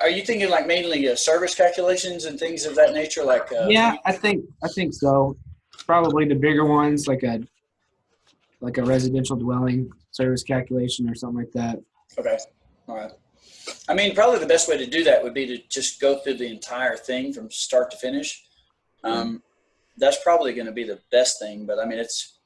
are you thinking like mainly service calculations and things of that nature? Like, Yeah, I think so. Probably the bigger ones, like a residential dwelling service calculation or something like that. okay, all right. I mean, probably the best way to do that would be to just go through the entire thing from start to finish. Yeah. Um, that's probably going to be the best thing. But I mean, it's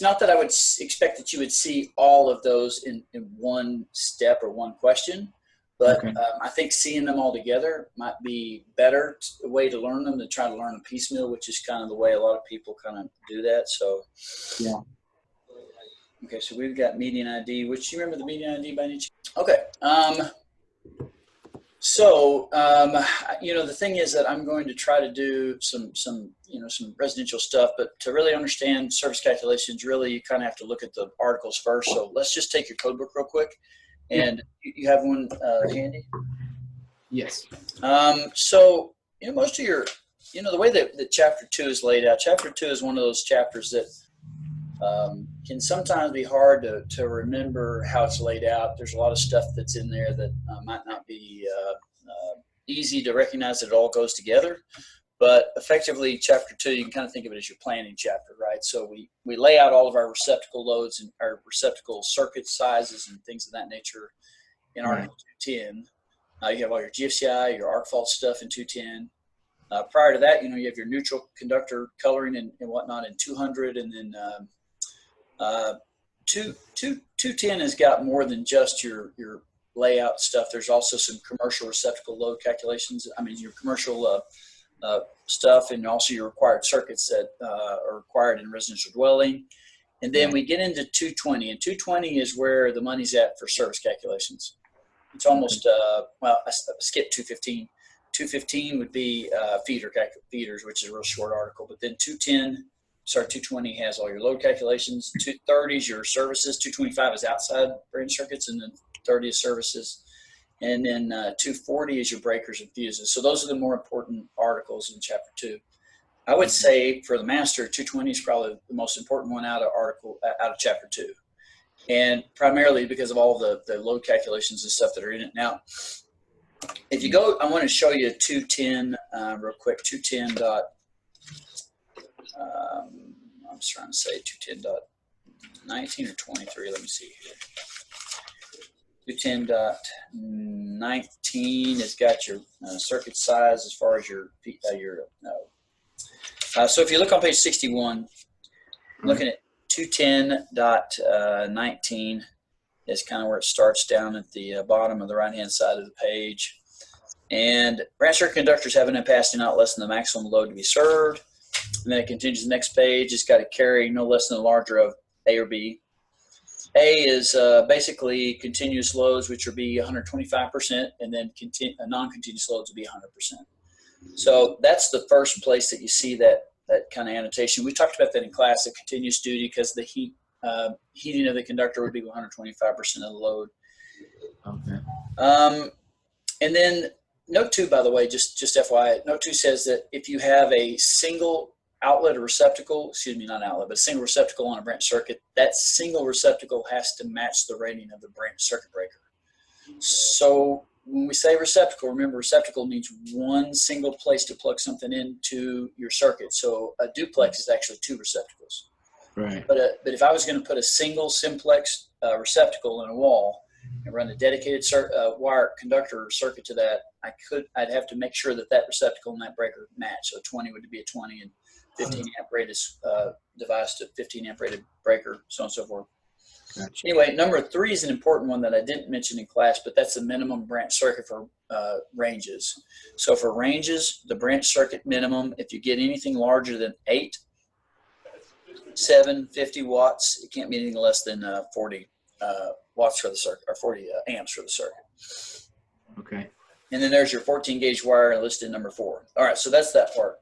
not that I would expect that you would see all of those in one step or one question, but Okay. I think seeing them all together might be better a way to learn them than try to learn them piecemeal, which is kind of the way a lot of people kind of do that. So, Yeah. okay, so we've got median ID. Which you remember the median ID by any chance? Okay. The thing is that I'm going to try to do some residential stuff, but to really understand service calculations, really you kind of have to look at the articles first. So let's just take your code book real quick, Yeah. and you have one handy. Yes. Most of your, the way that chapter 2 is laid out, chapter 2 is one of those chapters that can sometimes be hard to remember how it's laid out. There's a lot of stuff that's in there that might not be easy to recognize that it all goes together. But effectively, chapter 2, you can kind of think of it as your planning chapter, right? So we lay out all of our receptacle loads and our receptacle circuit sizes and things of that nature in Article 210. You have all your GFCI, your arc fault stuff in 210. Prior to that, you have your neutral conductor coloring and whatnot in 200, and then 210 has got more than just your layout stuff. There's also some commercial receptacle load calculations. I mean, your commercial stuff, and also your required circuits that are required in residential dwelling. And then we get into 220, and 220 is where the money's at for service calculations. It's almost, I skipped 215. 215 would be feeders, which is a real short article. But then 220 has all your load calculations. 230 is your services. 225 is outside branch circuits, and then 30 is services. And then 240 is your breakers and fuses. So those are the more important articles in chapter 2. I would say for the master, 220 is probably the most important one out of chapter 2. And primarily because of all the load calculations and stuff that are in it. Now, if you go, I want to show you 210 real quick. 210 dot, I'm just trying to say 210.19 or 23. Let me see here. 210.19 has got your circuit size as far as your so if you look on page 61, looking at 210.19 is kind of where it starts down at the bottom of the right-hand side of the page. And branch circuit conductors have an capacity not less than the maximum load to be served. And then it continues to the next page. It's got to carry no less than the larger of A or B. A is basically continuous loads, which would be 125%, and then non-continuous loads would be 100%. So that's the first place that you see that kind of annotation. We talked about that in class, the continuous duty, because the heating of the conductor would be 125% of the load. Okay. And then note 2, by the way, just FYI, note 2 says that if you have a single outlet or receptacle, not outlet, but a single receptacle on a branch circuit, that single receptacle has to match the rating of the branch circuit breaker. So when we say receptacle, remember receptacle means one single place to plug something into your circuit. So a duplex is actually 2 receptacles. Right. But if I was going to put a single simplex receptacle in a wall and run a dedicated wire conductor circuit to that, I'd have to make sure that receptacle and that breaker match. So 20 would be a 20, and 15 amp rated device to 15 amp rated breaker, so on and so forth. Gotcha. Anyway, number 3 is an important one that I didn't mention in class, but that's the minimum branch circuit for ranges. So for ranges, the branch circuit minimum, if you get anything larger than 8, 7, 50 watts, it can't be anything less than 40 watts for the circuit, or 40 amps for the circuit. Okay. And then there's your 14 gauge wire listed number 4. All right, so that's that part.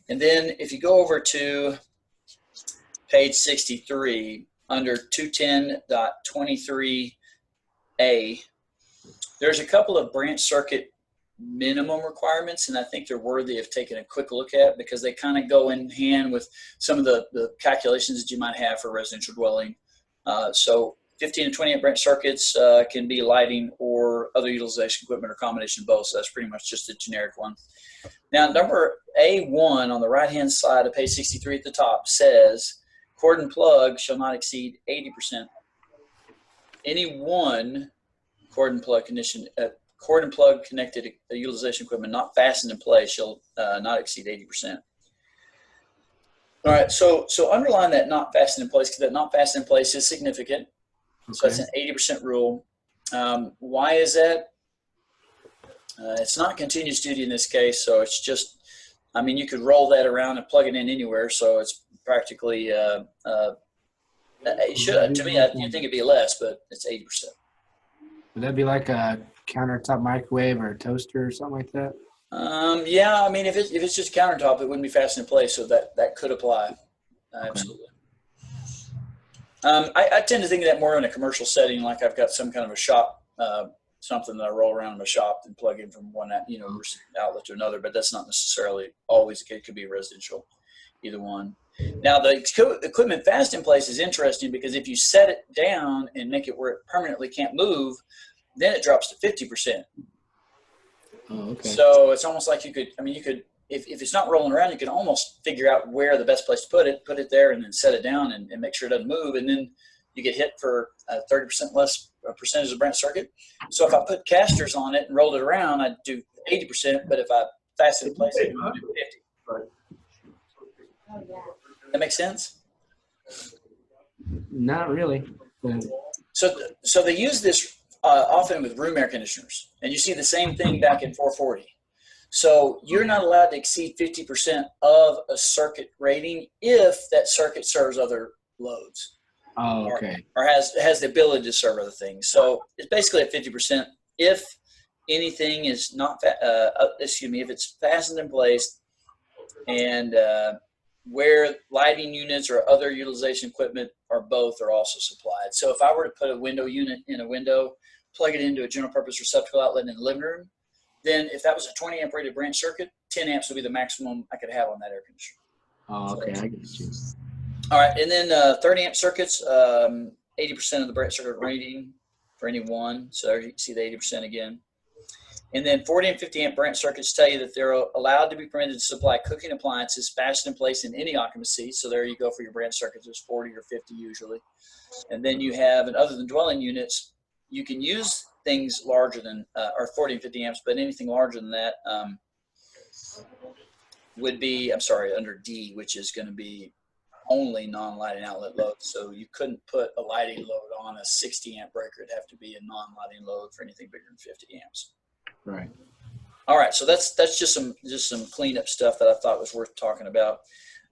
And then if you go over to page 63, under 210.23a, there's a couple of branch circuit minimum requirements, and I think they're worthy of taking a quick look at because they kind of go in hand with some of the calculations that you might have for residential dwelling. So 15 and 20 amp branch circuits can be lighting or other utilization equipment or combination of both. So that's pretty much just a generic one. Now, number A1 on the right-hand side of page 63 at the top says, cord and plug shall not exceed 80%. Any one cord and plug connected utilization equipment not fastened in place shall not exceed 80%. All right, so underline that not fastened in place, because that not fastened in place is significant. Okay. So that's an 80% rule. Why is that? It's not continuous duty in this case, so it's just, I mean, you could roll that around and plug it in anywhere, so it's practically, it should, to me, you'd think it'd be less, but it's 80%. Would that be like a countertop microwave or a toaster or something like that? Yeah, I mean, if it's just countertop, it wouldn't be fastened in place, so that could apply. Absolutely. I tend to think of that more in a commercial setting, like I've got some kind of a shop, something that I roll around in my shop and plug in from one outlet to another, but that's not necessarily always the case. It could be residential, either one. Now, the equipment fast in place is interesting because if you set it down and make it where it permanently can't move, then it drops to 50%. Oh, okay. So it's almost like you could, if it's not rolling around, you can almost figure out where the best place to put it there, and then set it down and make sure it doesn't move. And then you get hit for 30% less percentage of the branch circuit. So if I put casters on it and rolled it around, I'd do 80%, but if I fasten it in place, I'd do 50. That makes sense? Not really. So they use this often with room air conditioners, and you see the same thing back in 440. So you're not allowed to exceed 50% of a circuit rating if that circuit serves other loads. Oh, okay. Or has the ability to serve other things. So it's basically at 50% if anything is not, if it's fastened in place and where lighting units or other utilization equipment or both are also supplied. So if I were to put a window unit in a window, plug it into a general purpose receptacle outlet in the living room, then if that was a 20 amp rated branch circuit, 10 amps would be the maximum I could have on that air conditioner. Oh, okay, I get you. All right, and then 30 amp circuits, 80% of the branch circuit rating for any one. So there you can see the 80% again. And then 40 and 50 amp branch circuits tell you that they're allowed to be permitted to supply cooking appliances fastened in place in any occupancy. So there you go for your branch circuits. There's 40 or 50 usually. And then you have, and other than dwelling units, you can use things larger than, or 40 and 50 amps, but anything larger than that would be, under D, which is going to be only non-lighting outlet load. So you couldn't put a lighting load on a 60 amp breaker. It'd have to be a non-lighting load for anything bigger than 50 amps. Right. All right. So that's just some cleanup stuff that I thought was worth talking about.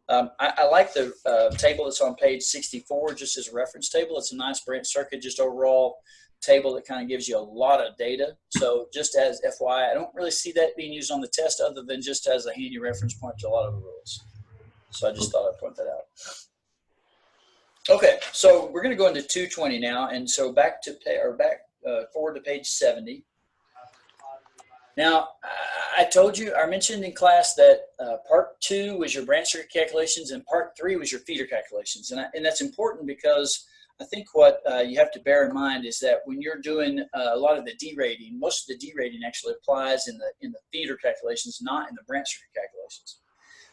I like the table that's on page 64, just as a reference table. It's a nice branch circuit, just overall table that kind of gives you a lot of data. So just as FYI, I don't really see that being used on the test other than just as a handy reference point to a lot of the rules. So I just thought I'd point that out. Okay, so we're going to go into 220 now, and so forward to page 70. Now, I mentioned in class that part 2 was your branch circuit calculations and part 3 was your feeder calculations, and that's important because I think what you have to bear in mind is that when you're doing a lot of the derating, most of the derating actually applies in the feeder calculations, not in the branch circuit calculations.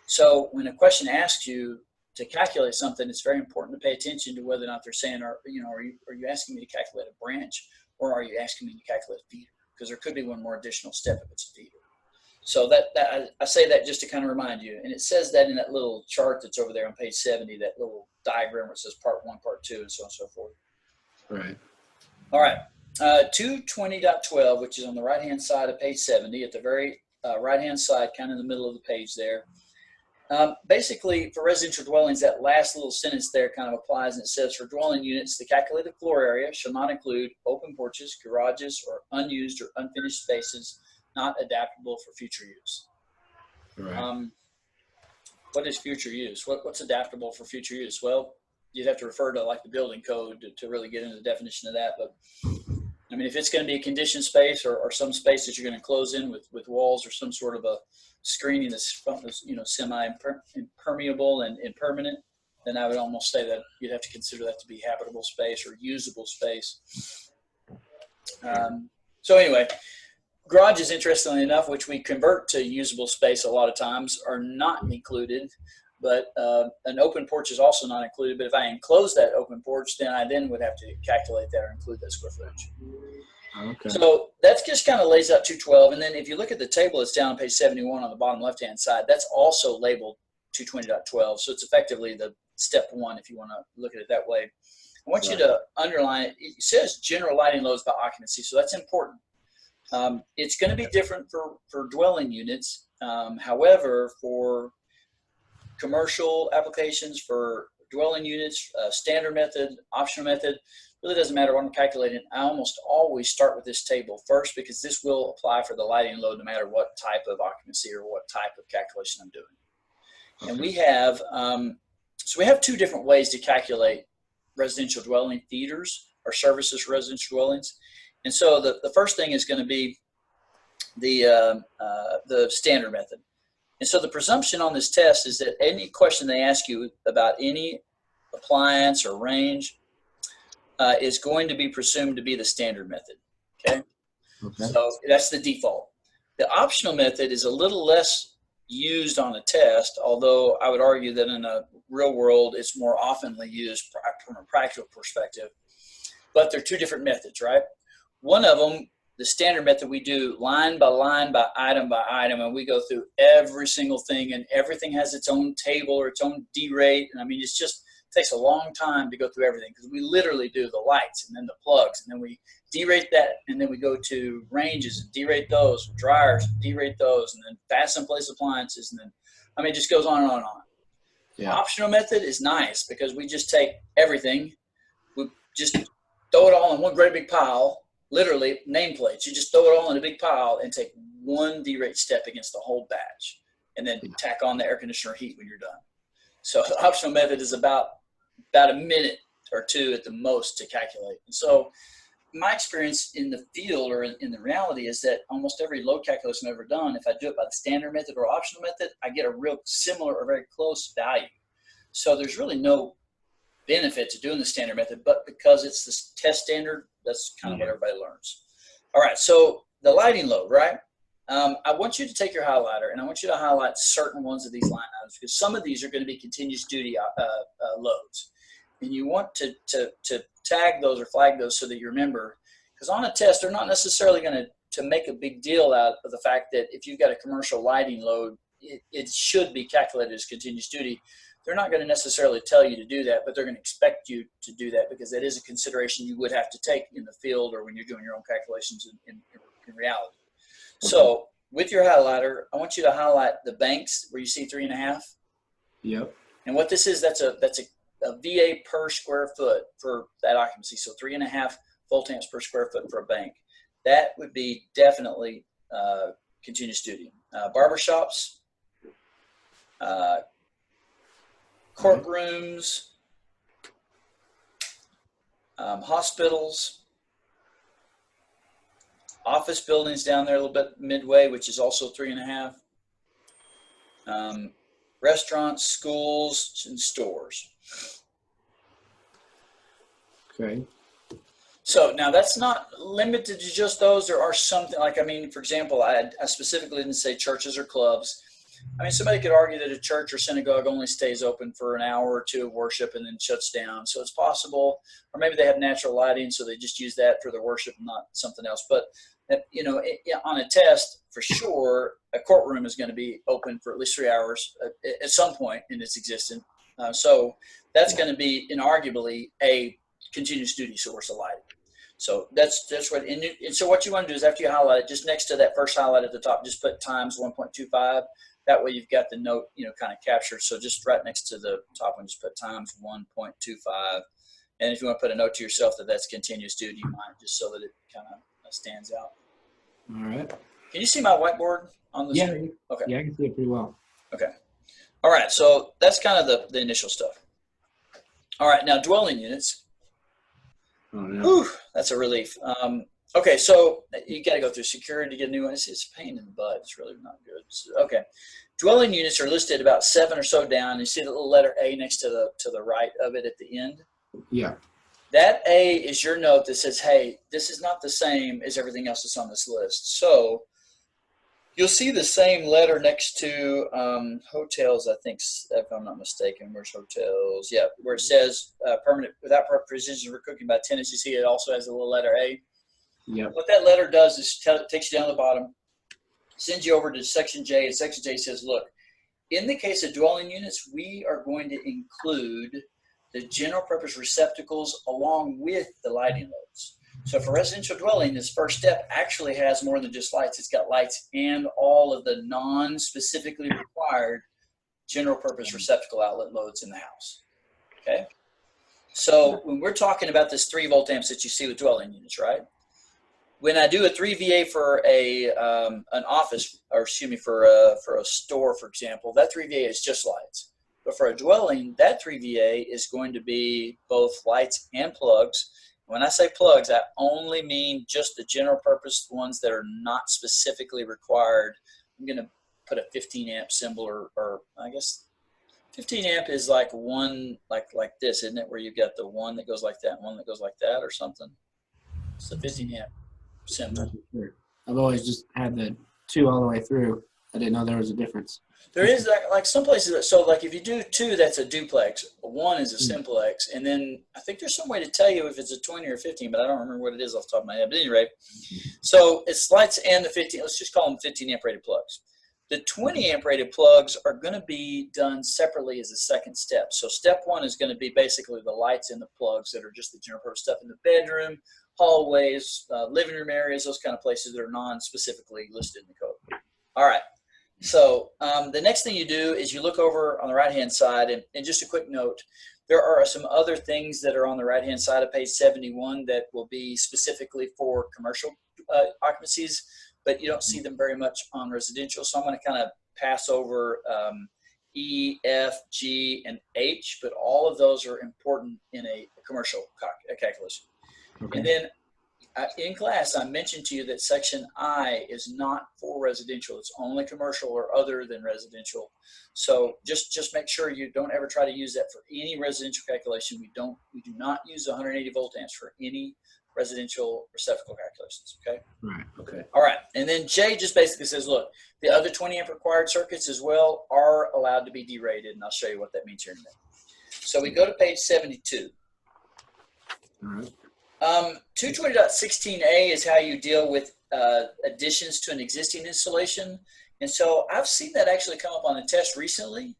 So when a question asks you to calculate something, it's very important to pay attention to whether or not they're saying, are you asking me to calculate a branch, or are you asking me to calculate a feeder? Because there could be one more additional step if it's a feeder. So I say that just to kind of remind you, and it says that in that little chart that's over there on page 70, that little diagram where it says part 1, part 2, and so on and so forth. Right. All right. 220.12, which is on the right-hand side of page 70, at the very right-hand side, kind of in the middle of the page there. Basically, for residential dwellings, that last little sentence there kind of applies, and it says, for dwelling units, the calculated floor area shall not include open porches, garages, or unused or unfinished spaces not adaptable for future use. Right. What is future use? What's adaptable for future use? Well, you'd have to refer to like the building code to really get into the definition of that. But I mean, if it's going to be a conditioned space or some space that you're going to close in with walls or some sort of a screening that's semi-impermeable and impermanent, then I would almost say that you'd have to consider that to be habitable space or usable space. So anyway, garages, interestingly enough, which we convert to usable space a lot of times, are not included. But an open porch is also not included. But if I enclose that open porch, then I would have to calculate that or include that square footage. Okay. So that just kind of lays out 212. And then if you look at the table that's down on page 71 on the bottom left-hand side, that's also labeled 220.12. So it's effectively the step one, if you want to look at it that way. I want you to underline it. It says general lighting loads by occupancy, so that's important. It's going to be different for dwelling units. However, for commercial applications, for dwelling units, standard method, optional method, really doesn't matter what I'm calculating. I almost always start with this table first because this will apply for the lighting load no matter what type of occupancy or what type of calculation I'm doing. Okay. And we have, so we have two different ways to calculate residential dwelling theaters or services for residential dwellings. And so the first thing is going to be the standard method. And so the presumption on this test is that any question they ask you about any appliance or range is going to be presumed to be the standard method. Okay? So that's the default. The optional method is a little less used on a test, although I would argue that in a real world it's more oftenly used from a practical perspective. But they're two different methods, right? One of them, the standard method, we do line by item, and we go through every single thing, and everything has its own table or its own D-rate. And I mean, it's just takes a long time to go through everything because we literally do the lights and then the plugs, and then we derate that, and then we go to ranges and derate those, dryers, derate those, and then fast in place appliances, and then I mean, it just goes on and on and on. Yeah. Optional method is nice because we just take everything, we just throw it all in one great big pile. Literally nameplates. You just throw it all in a big pile and take one derate step against the whole batch, and then tack on the air conditioner heat when you're done. So the optional method is about a minute or two at the most to calculate. And so my experience in the field or in the reality is that almost every load calculation I've ever done, if I do it by the standard method or optional method, I get a real similar or very close value. So there's really no benefit to doing the standard method, but because it's the test standard, that's kind of what everybody learns. All right, so the lighting load, right? I want you to take your highlighter and I want you to highlight certain ones of these line items because some of these are going to be continuous duty loads. And you want to tag those or flag those so that you remember, because on a test, they're not necessarily going to make a big deal out of the fact that if you've got a commercial lighting load, it should be calculated as continuous duty. They're not going to necessarily tell you to do that, but they're going to expect you to do that because that is a consideration you would have to take in the field or when you're doing your own calculations in reality. Okay. So with your highlighter, I want you to highlight the banks where you see 3.5. Yep. And what this is, that's a VA per square foot for that occupancy. So 3.5 volt amps per square foot for a bank. That would be definitely continuous duty. Barbershops, courtrooms, hospitals, office buildings down there a little bit midway, which is also 3.5. Restaurants, schools, and stores. Okay. So now that's not limited to just those. There are something like, I mean, for example, I specifically didn't say churches or clubs. I mean, somebody could argue that a church or synagogue only stays open for an hour or two of worship and then shuts down. So it's possible, or maybe they have natural lighting, so they just use that for their worship and not something else. But, you know, on a test, for sure, a courtroom is going to be open for at least 3 hours at some point in its existence. So that's going to be inarguably a continuous duty source of lighting. So that's what, and so what you want to do is after you highlight it, just next to that first highlight at the top, just put times 1.25. That way you've got the note, you know, kind of captured. So just right next to the top one, just put times 1.25. And if you want to put a note to yourself that that's continuous duty, you might, just so that it kind of stands out. All right. Can you see my whiteboard on the screen? Okay. Yeah, I can see it pretty well. Okay. All right. So that's kind of the initial stuff. All right. Now dwelling units. Oh, yeah. Whew, that's a relief. Okay, so you got to go through security to get a new one. It's a pain in the butt. It's really not good. So, okay, dwelling units are listed about 7 or so down. You see the little letter A next to the right of it at the end. Yeah. That A is your note that says, hey, this is not the same as everything else that's on this list. So you'll see the same letter next to hotels, I think, if I'm not mistaken. Where's hotels? Yeah, where it says permanent without provisions for cooking by tenants. You see it also has a little letter A. Yep. What that letter does is takes you down the bottom, sends you over to Section J, and Section J says, look, in the case of dwelling units, we are going to include the general purpose receptacles along with the lighting loads. So for residential dwelling, this first step actually has more than just lights. It's got lights and all of the non-specifically required general purpose receptacle outlet loads in the house. Okay? So when we're talking about this 3 volt amps that you see with dwelling units, right? When I do a 3 VA for an office, or excuse me, for a store, for example, that 3 VA is just lights. But for a dwelling, that 3 VA is going to be both lights and plugs. When I say plugs, I only mean just the general purpose ones that are not specifically required. I'm going to put a 15 amp symbol, or I guess 15 amp is like one, like this, isn't it? Where you got the one that goes like that, and one that goes like that, or something. It's the 15 amp symbol. Sure. I've always just had the 2 all the way through. I didn't know there was a difference. There is like some places that, so like if you do 2, that's a duplex. 1 is a simplex, and then I think there's some way to tell you if it's a 20 or 15, but I don't remember what it is off the top of my head. But anyway, so it's lights and the 15. Let's just call them 15 amp rated plugs. The 20 amp rated plugs are going to be done separately as a second step. So step 1 is going to be basically the lights and the plugs that are just the general purpose stuff in the bedroom, hallways, living room areas, those kind of places that are non-specifically listed in the code. All right. So the next thing you do is you look over on the right-hand side, and just a quick note, there are some other things that are on the right-hand side of page 71 that will be specifically for commercial occupancies, but you don't see them very much on residential. So I'm going to kind of pass over E, F, G, and H, but all of those are important in a commercial calculation. Okay. And then in class, I mentioned to you that section I is not for residential. It's only commercial or other than residential. So just make sure you don't ever try to use that for any residential calculation. We do not use 180 volt amps for any residential receptacle calculations. Okay. Right. Okay. All right. And then J just basically says, look, the other 20 amp required circuits as well are allowed to be derated, and I'll show you what that means here in a minute. So we go to page 72. All right. 220.16a is how you deal with additions to an existing installation. And so I've seen that actually come up on the test recently.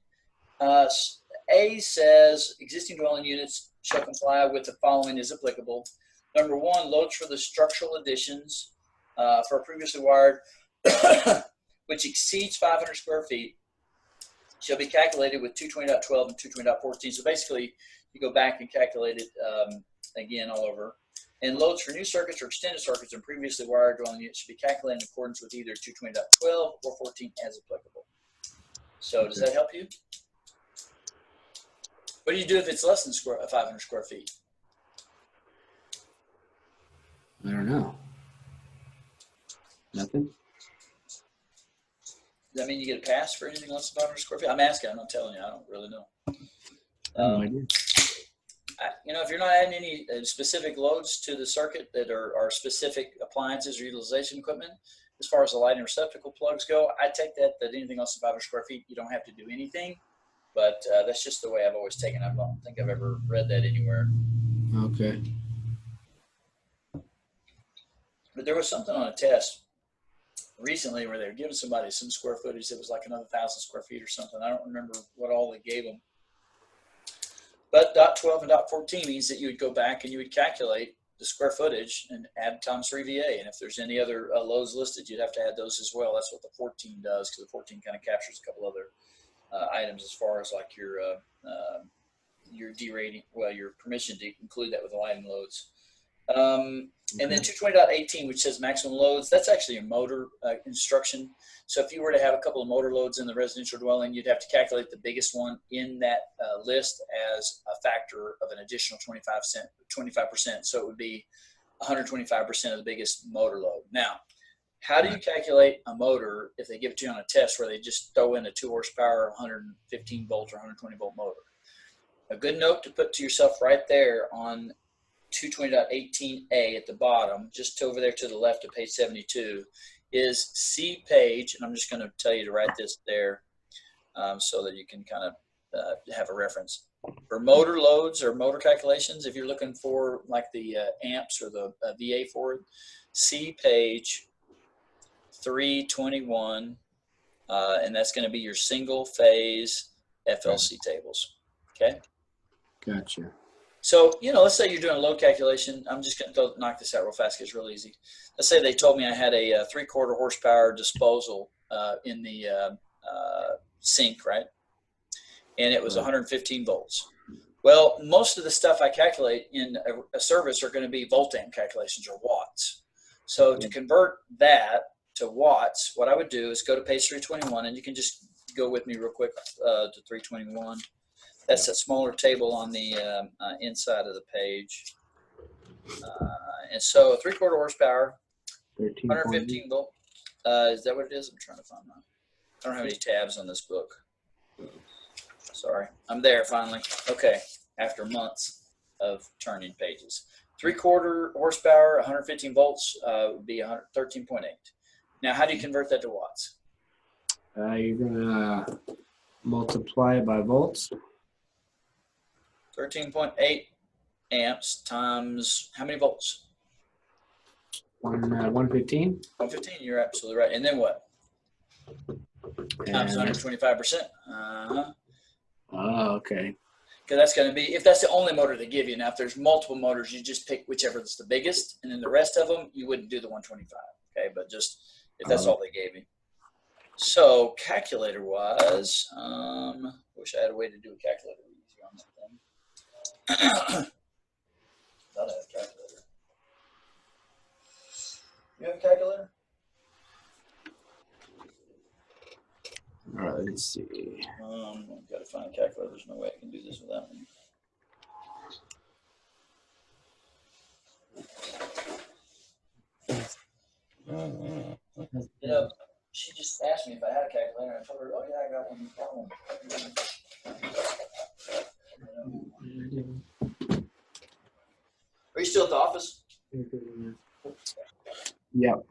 A says existing dwelling units shall comply with the following as applicable. Number 1, loads for the structural additions for a previously wired which exceeds 500 square feet shall be calculated with 220.12 and 220.14. So basically, you go back and calculate it again all over. And loads for new circuits or extended circuits and previously wired dwelling units should be calculated in accordance with either 220.12 or 14 as applicable. So does that help you? What do you do if it's less than 500 square feet? I don't know. Nothing? Does that mean you get a pass for anything less than 500 square feet? I'm asking. I'm not telling you. I don't really know. No idea. If you're not adding any specific loads to the circuit that are specific appliances or utilization equipment, as far as the lighting receptacle plugs go, I take that anything less than 500 square feet, you don't have to do anything. But that's just the way I've always taken it. I don't think I've ever read that anywhere. Okay. But there was something on a test recently where they were giving somebody some square footage that was like another 1,000 square feet or something. I don't remember what all they gave them. But dot 12 and dot 14 means that you would go back and you would calculate the square footage and add times 3 VA. And if there's any other loads listed, you'd have to add those as well. That's what the 14 does, because the 14 kind of captures a couple other items as far as like your derating, well, your permission to include that with the lighting loads. And then 220.18, which says maximum loads, that's actually a motor instruction. So if you were to have a couple of motor loads in the residential dwelling, you'd have to calculate the biggest one in that list as a factor of an additional 25%. So it would be 125% of the biggest motor load. Now, how do you calculate a motor if they give it to you on a test where they just throw in a 2 horsepower, 115 volt or 120 volt motor? A good note to put to yourself right there on 220.18a at the bottom, just over there to the left of page 72, is see page, and I'm just going to tell you to write this there so that you can kind of have a reference. For motor loads or motor calculations, if you're looking for like the amps or the VA for it, see page 321, and that's going to be your single phase FLC tables. Okay. Gotcha. So, let's say you're doing a load calculation. I'm just going to knock this out real fast because it's real easy. Let's say they told me I had a 3/4 horsepower disposal in the sink, right? And it was 115 volts. Well, most of the stuff I calculate in a service are going to be volt amp calculations or watts. So to convert that to watts, what I would do is go to page 321, and you can just go with me real quick to 321. That's a smaller table on the inside of the page. And so 3/4 horsepower, 115 volt. Is that what it is? I'm trying to find mine. I don't have any tabs on this book. Sorry. I'm there finally. Okay. After months of turning pages. 3/4 horsepower, 115 volts would be 13.8. Now, how do you convert that to watts? You're going to multiply it by volts. 13.8 amps times how many volts? 115. 115, you're absolutely right. And then what? Times 125%. Oh, okay. Because that's going to be, if that's the only motor they give you. Now, if there's multiple motors, you just pick whichever is the biggest. And then the rest of them, you wouldn't do the 125. Okay, but just if that's all they gave you. So calculator-wise, wish I had a way to do a calculator easier on that thing. Thought I had a calculator. You have a calculator? All right, let's see. I've got to find a calculator. There's no way I can do this without one. She just asked me if I had a calculator, and I told her, "Oh yeah, I got one." Are you still at the office? Yep.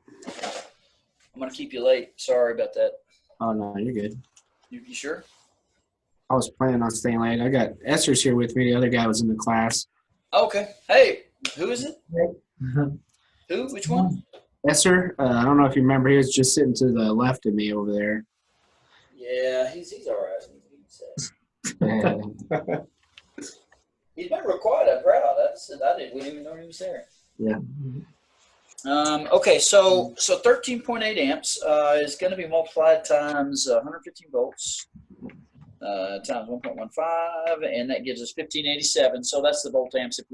I'm gonna keep you late. Sorry about that. Oh, no, you're good. You sure? I was planning on staying late. I got Esther's here with me. The other guy was in the class. Okay. Hey, who is it? Who? Which one? Esther, I don't know if you remember, he was just sitting to the left of me over there. Yeah, he's all right. He's been real quiet. I'm proud. We didn't even know he was there. Yeah. Okay, so 13.8 amps is going to be multiplied times 115 volts times 1.15, and that gives us 1587. So that's the volt amps if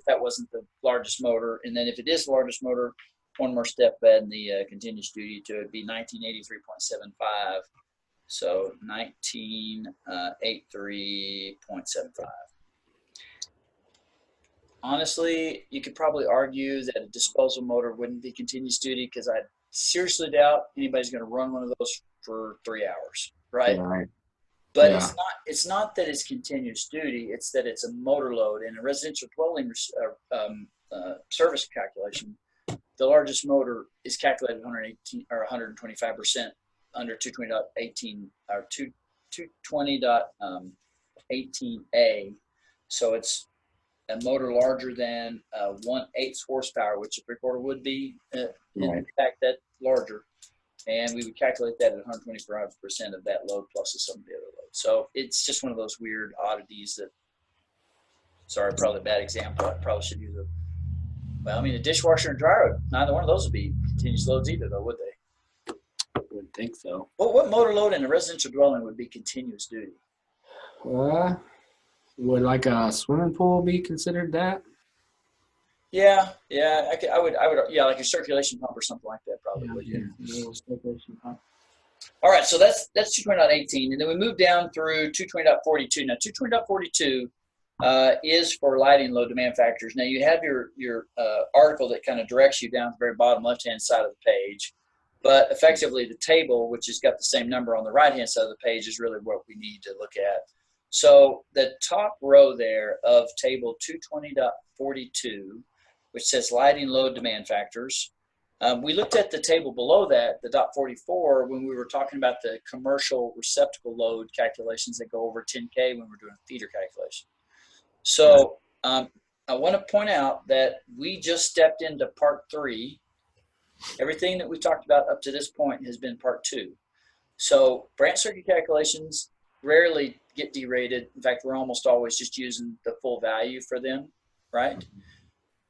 that wasn't the largest motor, and then if it is the largest motor, one more step adding the continuous duty to it, be 1983.75. So 1983.75. Honestly, you could probably argue that a disposal motor wouldn't be continuous duty because I seriously doubt anybody's going to run one of those for 3 hours, right? Yeah, right. But Yeah. it's not that it's continuous duty. It's that it's a motor load. In a residential dwelling service calculation, the largest motor is calculated 118 or 125% under 220.18 or 220.18a. So it's a motor larger than 1/8 horsepower, which a 3/4 would be, in fact, that larger. And we would calculate that at 125% of that load plus some of the other load. So it's just one of those weird oddities that, sorry, probably a bad example. I probably should use a dishwasher and dryer, neither one of those would be continuous loads either, though, would they? I wouldn't think so. Well, what motor load in a residential dwelling would be continuous duty? Would like a swimming pool be considered that? Yeah, I would, like a circulation pump or something like that probably would. Yeah. Circulation pump. All right, so that's 220.18, and then we move down through 220.42. Now, 220.42 is for lighting load demand factors. Now you have your article that kind of directs you down to the very bottom left-hand side of the page, but effectively the table, which has got the same number on the right-hand side of the page, is really what we need to look at. So the top row there of table 220.42, which says lighting load demand factors, we looked at the table below that, the .44, when we were talking about the commercial receptacle load calculations that go over 10K when we're doing a feeder calculation. So I want to point out that we just stepped into part 3. Everything that we talked about up to this point has been part 2. So branch circuit calculations rarely get derated. In fact, we're almost always just using the full value for them, right?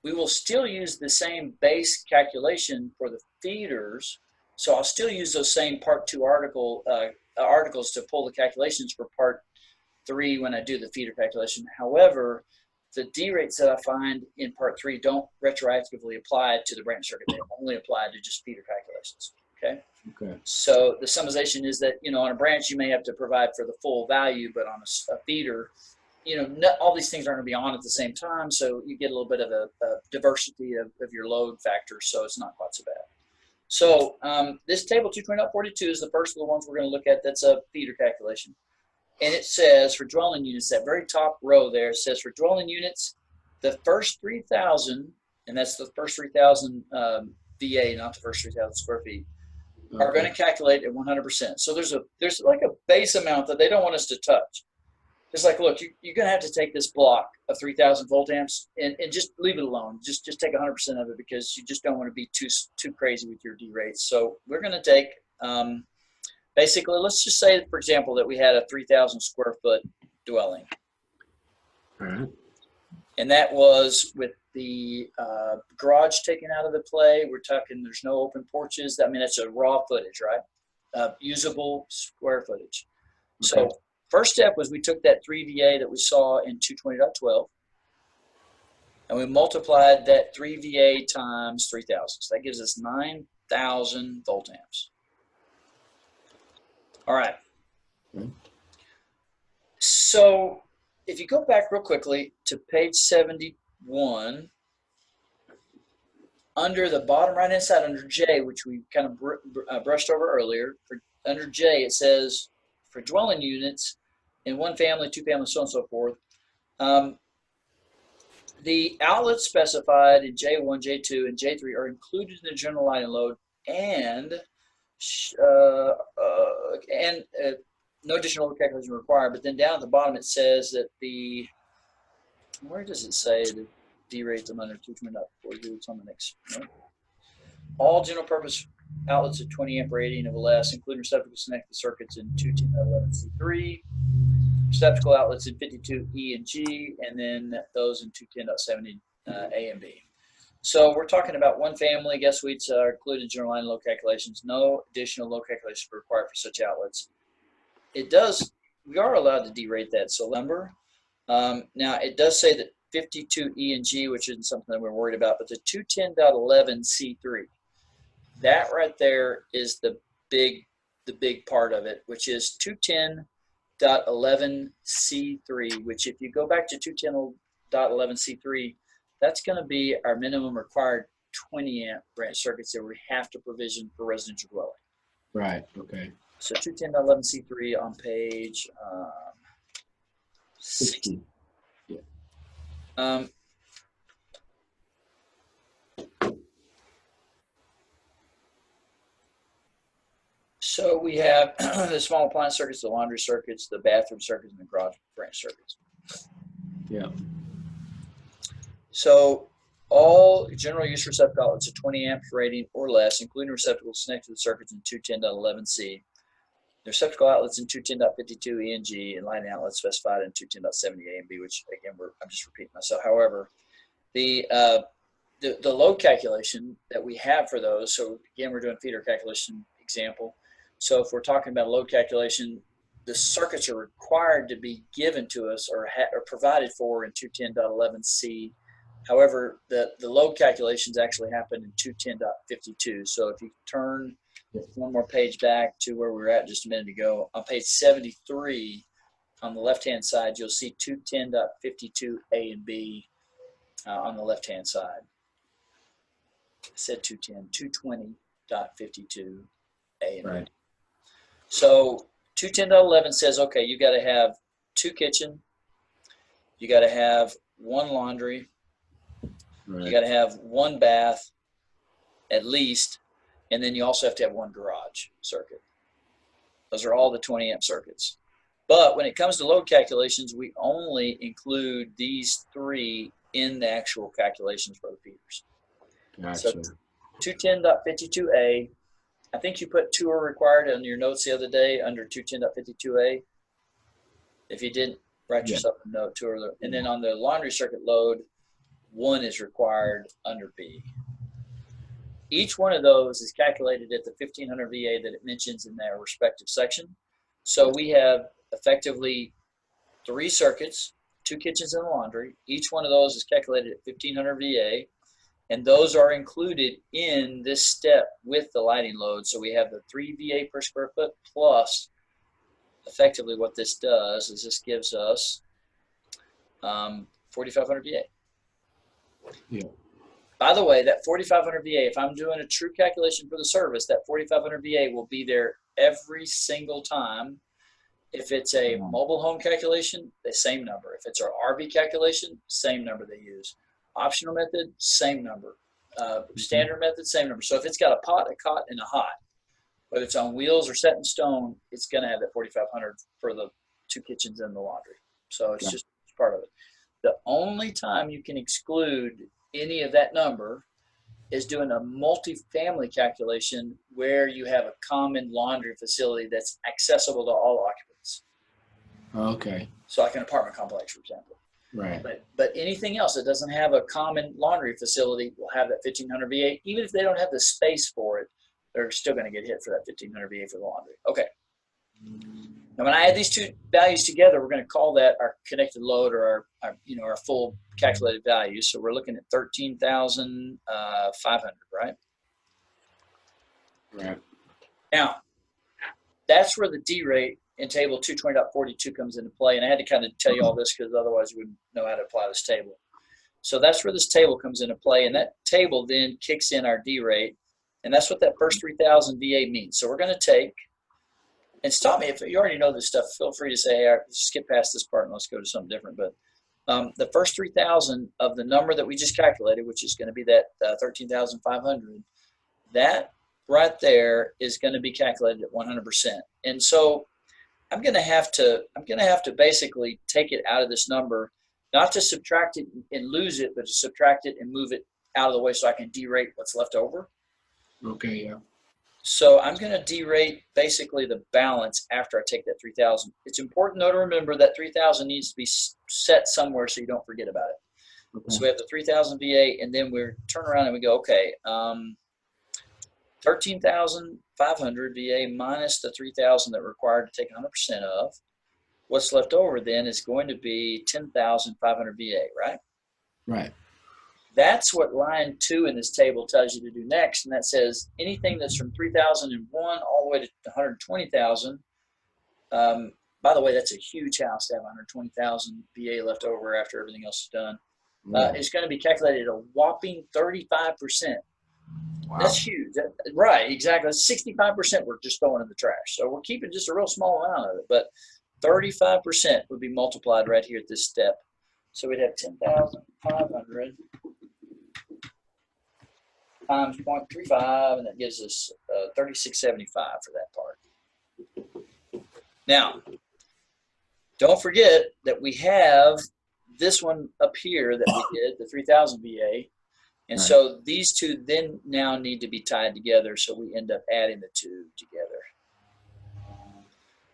We will still use the same base calculation for the feeders. So I'll still use those same part 2 articles to pull the calculations for part 3 when I do the feeder calculation. However, the D rates that I find in part 3 don't retroactively apply to the branch circuit. They only apply to just feeder calculations. Okay. Okay. So the summation is that, on a branch you may have to provide for the full value, but on a feeder, all these things aren't going to be on at the same time, so you get a little bit of a diversity of your load factors, so it's not quite so bad. So this table 220.42 is the first of the ones we're going to look at. That's a feeder calculation. And it says for dwelling units, that very top row there says for dwelling units, the first 3,000, and that's the first 3,000 VA, not the first 3,000 square feet, are going to calculate at 100%. So there's like a base amount that they don't want us to touch. It's like, look, you're going to have to take this block of 3,000 volt amps and just leave it alone. Just take 100% of it, because you just don't want to be too crazy with your D rates. So we're going to take, basically, let's just say, for example, that we had a 3,000 square foot dwelling. All right. And that was with the garage taken out of the play. We're talking there's no open porches. I mean, that's a raw footage, right? Usable square footage. Okay. So first step was we took that 3 VA that we saw in 220.12, and we multiplied that 3 VA times 3,000. So that gives us 9,000 volt amps. All right. Okay. So if you go back real quickly to page 71, under the bottom right-hand side, under J, which we kind of brushed over earlier, under J it says for dwelling units in 1 family, 2 families, so on and so forth, the outlets specified in J1, J2, and J3 are included in the general lighting load, and no additional calculation required. But then down at the bottom it says that where does it say the D rate them under 220.42? It's on the next note. All general purpose outlets of 20 amp rating or less, including receptacles connected circuits in 210.11C3, receptacle outlets in 52E and G, and then those in 210.70 A and B. So we're talking about 1 family. Gas suites are included in general line load calculations. No additional load calculations are required for such outlets. We are allowed to derate that number. Now it does say that 52E and G, which isn't something that we're worried about, but the 210.11C3, that right there is the big part of it, which is 210.11C3, which if you go back to 210.11C3, that's going to be our minimum required 20 amp branch circuits that we have to provision for residential dwelling. Right. Okay. So 210.11C3 on page 60. Yeah. So we have the small appliance circuits, the laundry circuits, the bathroom circuits, and the garage branch circuits. Yeah. So all general use receptacle outlets of 20 amps rating or less, including receptacles connected to the circuits in 210.11C. The receptacle outlets in 210.52 E and G, and lighting outlets specified in 210.70 A and B, which again, I'm just repeating myself. However, the load calculation that we have for those, so again, we're doing feeder calculation example. So if we're talking about load calculation, the circuits are required to be given to us or provided for in 210.11C. However, the load calculations actually happen in 210.52. So if you turn one more page back to where we were at just a minute ago, on page 73, on the left-hand side, you'll see 210.52A and B on the left-hand side. I said 210, 220.52A and Right. B. So 210.11 says, okay, you got to have 2 kitchen, you got to have 1 laundry, you got to have 1 bath at least, and then you also have to have 1 garage circuit. Those are all the 20 amp circuits. But when it comes to load calculations, we only include these 3 in the actual calculations for the feeders. Gotcha. So 210.52A, I think you put 2 are required on your notes the other day under 210.52A. If you didn't, write yourself a note, 2 are, and then on the laundry circuit load, 1 is required under B. Each one of those is calculated at the 1500 VA that it mentions in their respective section. So we have effectively 3 circuits, 2 kitchens and a laundry. Each one of those is calculated at 1500 VA, and those are included in this step with the lighting load. So we have the 3 VA per square foot plus effectively what this does is this gives us 4,500 VA. Yeah. By the way, that 4,500 VA, if I'm doing a true calculation for the service, that 4,500 VA will be there every single time. If it's a mobile home calculation, the same number. If it's our RV calculation, same number they use. Optional method, same number. Standard method, same number. So if it's got a pot, a cot, and a hot, whether it's on wheels or set in stone, it's going to have that 4,500 for the 2 kitchens and the laundry. So it's just part of it. The only time you can exclude any of that number is doing a multifamily calculation where you have a common laundry facility that's accessible to all occupants. Okay. So like an apartment complex, for example. Right. But anything else that doesn't have a common laundry facility will have that 1500 VA. Even if they don't have the space for it, they're still going to get hit for that 1500 VA for the laundry. Okay. Now, when I add these 2 values together, we're going to call that our connected load or our full calculated value. So we're looking at 13,500, right? Right. Now, that's where the D rate in table 220.42 comes into play. And I had to kind of tell you all this because otherwise you wouldn't know how to apply this table. So that's where this table comes into play. And that table then kicks in our D rate. And that's what that first 3,000 VA means. So we're going to take, and stop me if you already know this stuff. Feel free to say, hey, skip past this part and let's go to something different. But the first 3,000 of the number that we just calculated, which is going to be that 13,500, that right there is going to be calculated at 100%. And so I'm going to have to basically take it out of this number, not to subtract it and lose it, but to subtract it and move it out of the way so I can derate what's left over. Okay. Yeah. So I'm going to derate basically the balance after I take that 3,000. It's important though to remember that 3,000 needs to be set somewhere so you don't forget about it. Okay. So we have the 3,000 VA, and then we turn around and we go, okay, 13,500 VA minus the 3,000 that we're required to take 100% of. What's left over then is going to be 10,500 VA, right? Right. That's what line 2 in this table tells you to do next, and that says anything that's from 3,001 all the way to 120,000. By the way, that's a huge house to have 120,000 VA left over after everything else is done. It's going to be calculated at a whopping 35%. Wow. That's huge. Right, exactly. 65% we're just throwing in the trash. So we're keeping just a real small amount of it, but 35% would be multiplied right here at this step. So we'd have 10,500 times 0.35, and that gives us 3675 for that part. Now, don't forget that we have this one up here that we did, the 3,000 VA. And so these 2 then now need to be tied together, so we end up adding the 2 together.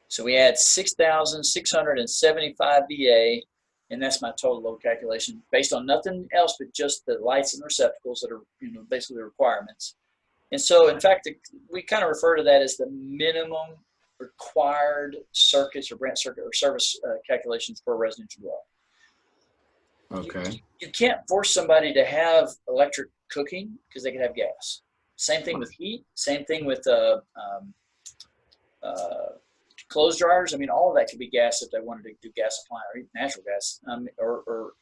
So we add 6,675 VA, and that's my total load calculation based on nothing else but just the lights and receptacles that are basically the requirements. And so, in fact, we kind of refer to that as the minimum required circuits or branch circuit or service calculations for a residential dwelling. Okay. You can't force somebody to have electric cooking because they can have gas. Same thing with heat. Same thing with clothes dryers, I mean, all of that could be gas if they wanted to do gas supply or even natural gas, or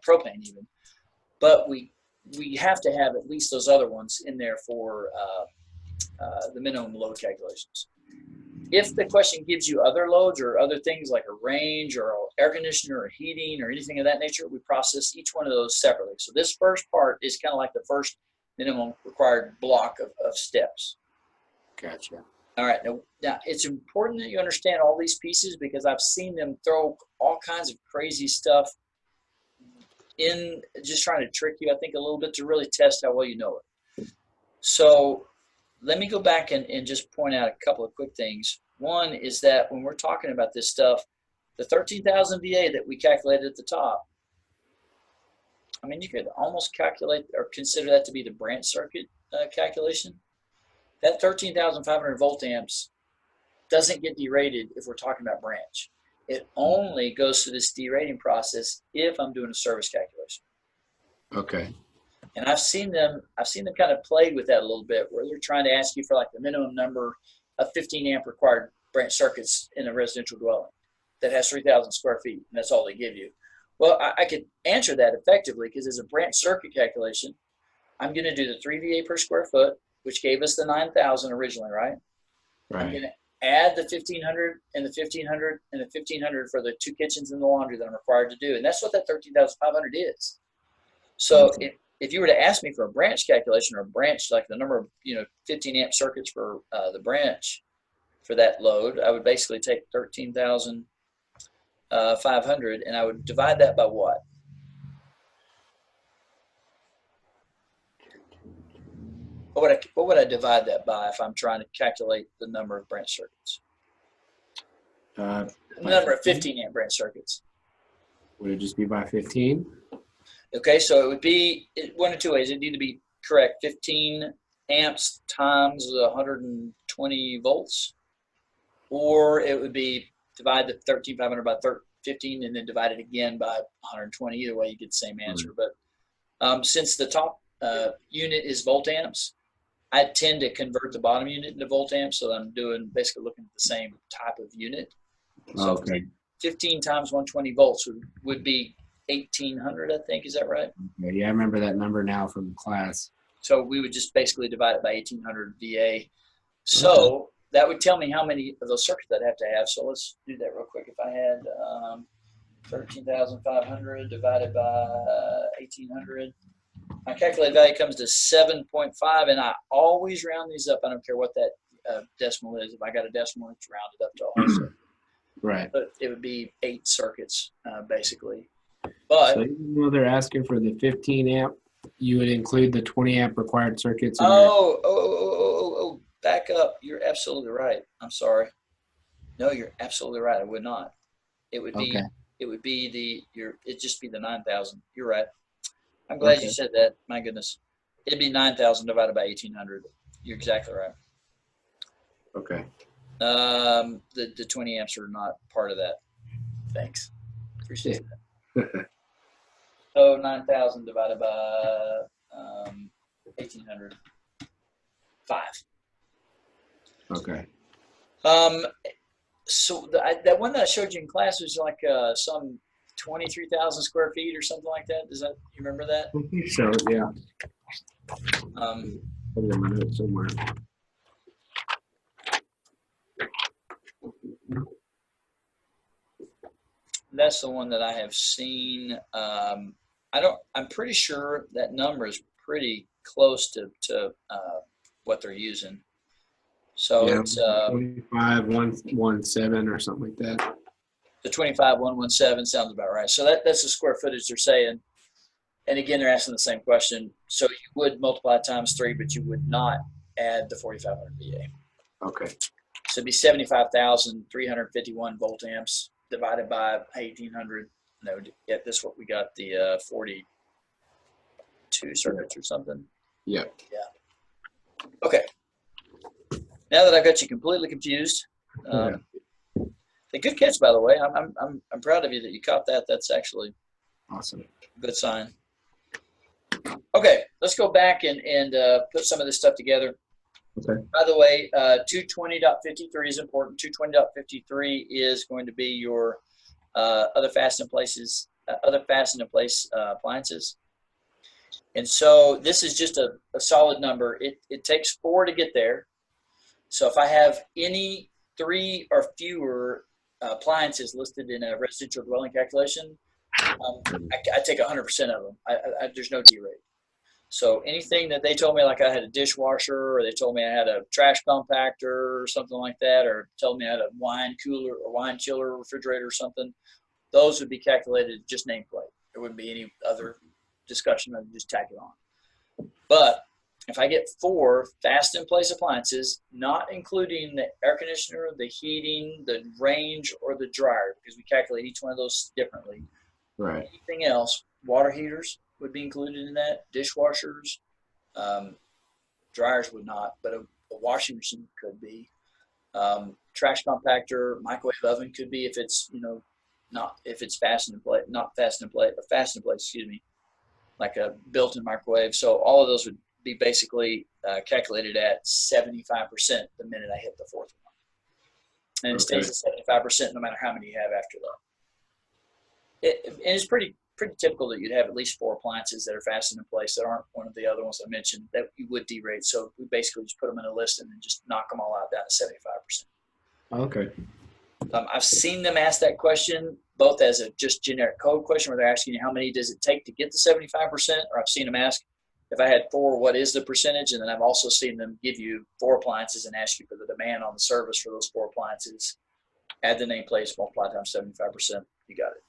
propane even. But we have to have at least those other ones in there for the minimum load calculations. If the question gives you other loads or other things like a range or air conditioner or heating or anything of that nature, we process each one of those separately. So this first part is kind of like the first minimum required block of steps. Gotcha. All right. Now, it's important that you understand all these pieces because I've seen them throw all kinds of crazy stuff in, just trying to trick you, I think, a little bit to really test how well you know it. So let me go back and just point out a couple of quick things. One is that when we're talking about this stuff, the 13,000 VA that we calculated at the top, I mean, you could almost calculate or consider that to be the branch circuit calculation. That 13,500 volt amps doesn't get derated if we're talking about branch. It only goes through this derating process if I'm doing a service calculation. Okay. And I've seen them kind of play with that a little bit, where they're trying to ask you for like the minimum number of 15 amp required branch circuits in a residential dwelling that has 3,000 square feet, and that's all they give you. Well, I could answer that effectively because as a branch circuit calculation, I'm going to do the 3 VA per square foot, which gave us the 9,000 originally, right? I'm going to add the 1,500 and the 1,500 and the 1,500 for the 2 kitchens and the laundry that I'm required to do, and that's what that 13,500 is. So if you were to ask me for a branch calculation or a branch, like the number of 15 amp circuits for the branch for that load, I would basically take 13,500 and I would divide that by what? What would I divide that by if I'm trying to calculate the number of branch circuits? The number of 15 amp branch circuits. Would it just be by 15? Okay, so it would be one of two ways. It'd either be correct 15 amps times 120 volts, or it would be divide the 13,500 by 15 and then divide it again by 120. Either way, you get the same answer. But since the top unit is volt amps, I tend to convert the bottom unit into volt amps, so I'm doing basically looking at the same type of unit. So Okay. 15 times 120 volts would be 1,800, I think. Is that right? Okay. Yeah, I remember that number now from class. So we would just basically divide it by 1,800 VA. So that would tell me how many of those circuits I'd have to have. So let's do that real quick. If I had 13,500 divided by 1,800, my calculated value comes to 7.5, and I always round these up. I don't care what that decimal is. If I got a decimal, it's rounded up to a whole circuit. Right. But it would be 8 circuits, basically. But so even though they're asking for the 15 amp, you would include the 20 amp required circuits. In back up. You're absolutely right. I'm sorry. No, you're absolutely right. I would not. It would be. Okay. It would be it'd just be the 9,000. You're right. I'm glad you said that. My goodness. It'd be 9,000 divided by 1,800. You're exactly right. Okay. The 20 amps are not part of that. Thanks. Appreciate that. So 9,000 divided by 1,800. 5. Okay. So that one that I showed you in class was like some 23,000 square feet or something like that. You remember that? I think so, yeah. Put it in my notes somewhere. That's the one that I have seen. I'm pretty sure that number is pretty close to what they're using. So yeah, it's 25,117 or something like that. The 25,117 sounds about right. So that's the square footage they're saying. And again, they're asking the same question. So you would multiply times 3, but you would not add the 4,500 VA. Okay. So it'd be 75,351 volt amps divided by 1,800. No, yeah, this is what we got, the 42 circuits or something. Yeah. Yeah. Okay. Now that I've got you completely confused, a good catch, by the way. I'm proud of you that you caught that. That's actually awesome. A good sign. Okay, let's go back and put some of this stuff together. Okay. By the way, 220.53 is important. 220.53 is going to be your other fasten in places, other fasten in place appliances. And so this is just a solid number. It takes 4 to get there. So if I have any 3 or fewer appliances listed in a residential dwelling calculation, I take 100% of them. There's no derate. So anything that they told me, like I had a dishwasher, or they told me I had a trash compactor or something like that, or told me I had a wine cooler or wine chiller, refrigerator or something, those would be calculated just nameplate. There wouldn't be any other discussion. I'd just tack it on. But if I get 4 fast in place appliances, not including the air conditioner, the heating, the range, or the dryer, because we calculate each one of those differently. Right. Anything else, water heaters would be included in that, dishwashers, dryers would not, but a washing machine could be. Trash compactor, microwave oven could be if it's not if it's fastened in place, not fastened in place, or fastened in place, excuse me, like a built-in microwave. So all of those would be basically calculated at 75% the minute I hit the 4th one, and it stays at 75% no matter how many you have after that. And it's pretty typical that you'd have at least 4 appliances that are fastened in place that aren't one of the other ones I mentioned that you would derate. So we basically just put them in a list and then just knock them all out down to 75%. Okay. I've seen them ask that question both as a just generic code question where they're asking you how many does it take to get to 75%, or I've seen them ask if I had 4, what is the percentage? And then I've also seen them give you 4 appliances and ask you for the demand on the service for those 4 appliances. Add the nameplates, multiply times 75%. You got it.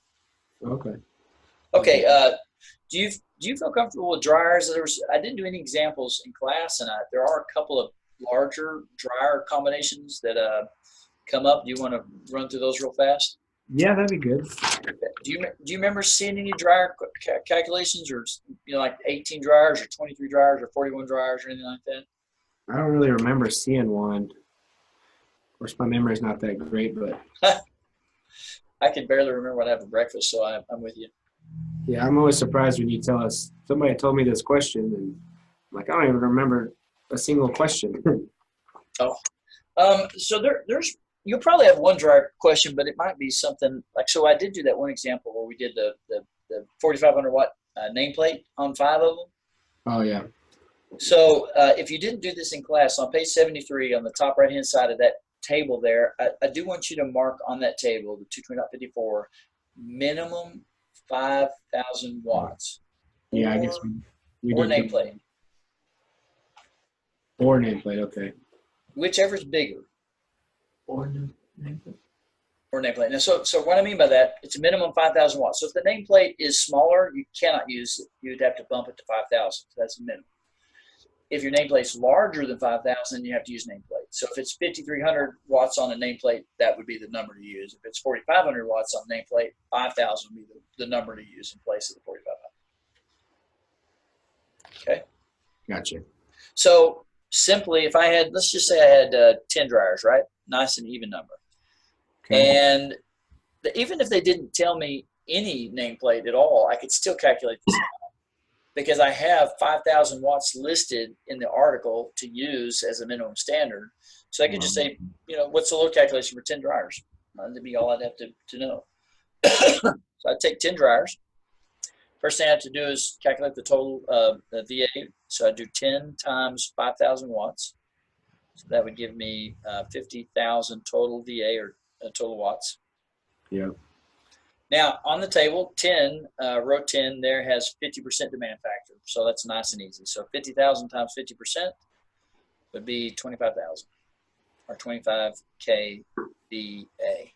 Okay. Okay. Do you feel comfortable with dryers? I didn't do any examples in class, and there are a couple of larger dryer combinations that come up. Do you want to run through those real fast? Yeah, that'd be good. Do you remember seeing any dryer calculations, or like 18 dryers or 23 dryers or 41 dryers or anything like that? I don't really remember seeing one. Of course, my memory's not that great, but I can barely remember what I had for breakfast, so I'm with you. yeah, I'm always surprised when you tell us somebody told me this question, and I'm like, I don't even remember a single question. So there's you'll probably have one dryer question, but it might be something like, so I did do that one example where we did the 4,500 watt nameplate on 5 of them. Oh yeah. So if you didn't do this in class, on page 73 on the top right hand side of that table there, I do want you to mark on that table the 220.54 minimum 5,000 watts. Yeah, I guess we or did. nameplate, Or nameplate, okay. whichever's bigger. Or nameplate. Or nameplate. Now, so what I mean by that, it's a minimum 5,000 watts. So if the nameplate is smaller, you cannot use it. You'd have to bump it to 5,000. So that's the minimum. If your nameplate's larger than 5,000, you have to use nameplate. So if it's 5,300 watts on a nameplate, that would be the number to use. If it's 4,500 watts on a nameplate, 5,000 would be the number to use in place of the 4,500. Okay. Gotcha. So simply, if I had, let's just say I had 10 dryers, right? Nice and even number. Okay. And even if they didn't tell me any nameplate at all, I could still calculate this because I have 5,000 watts listed in the article to use as a minimum standard. So I could just say, what's the load calculation for 10 dryers? That'd be all I'd have to know. So I'd take 10 dryers. First thing I have to do is calculate the total the VA. So I do 10 times 5,000 watts. So that would give me 50,000 total VA or total watts. Yeah. Now, on the table, 10, row 10 there has 50% demand factor. So that's nice and easy. So 50,000 times 50% would be 25,000 or 25K VA.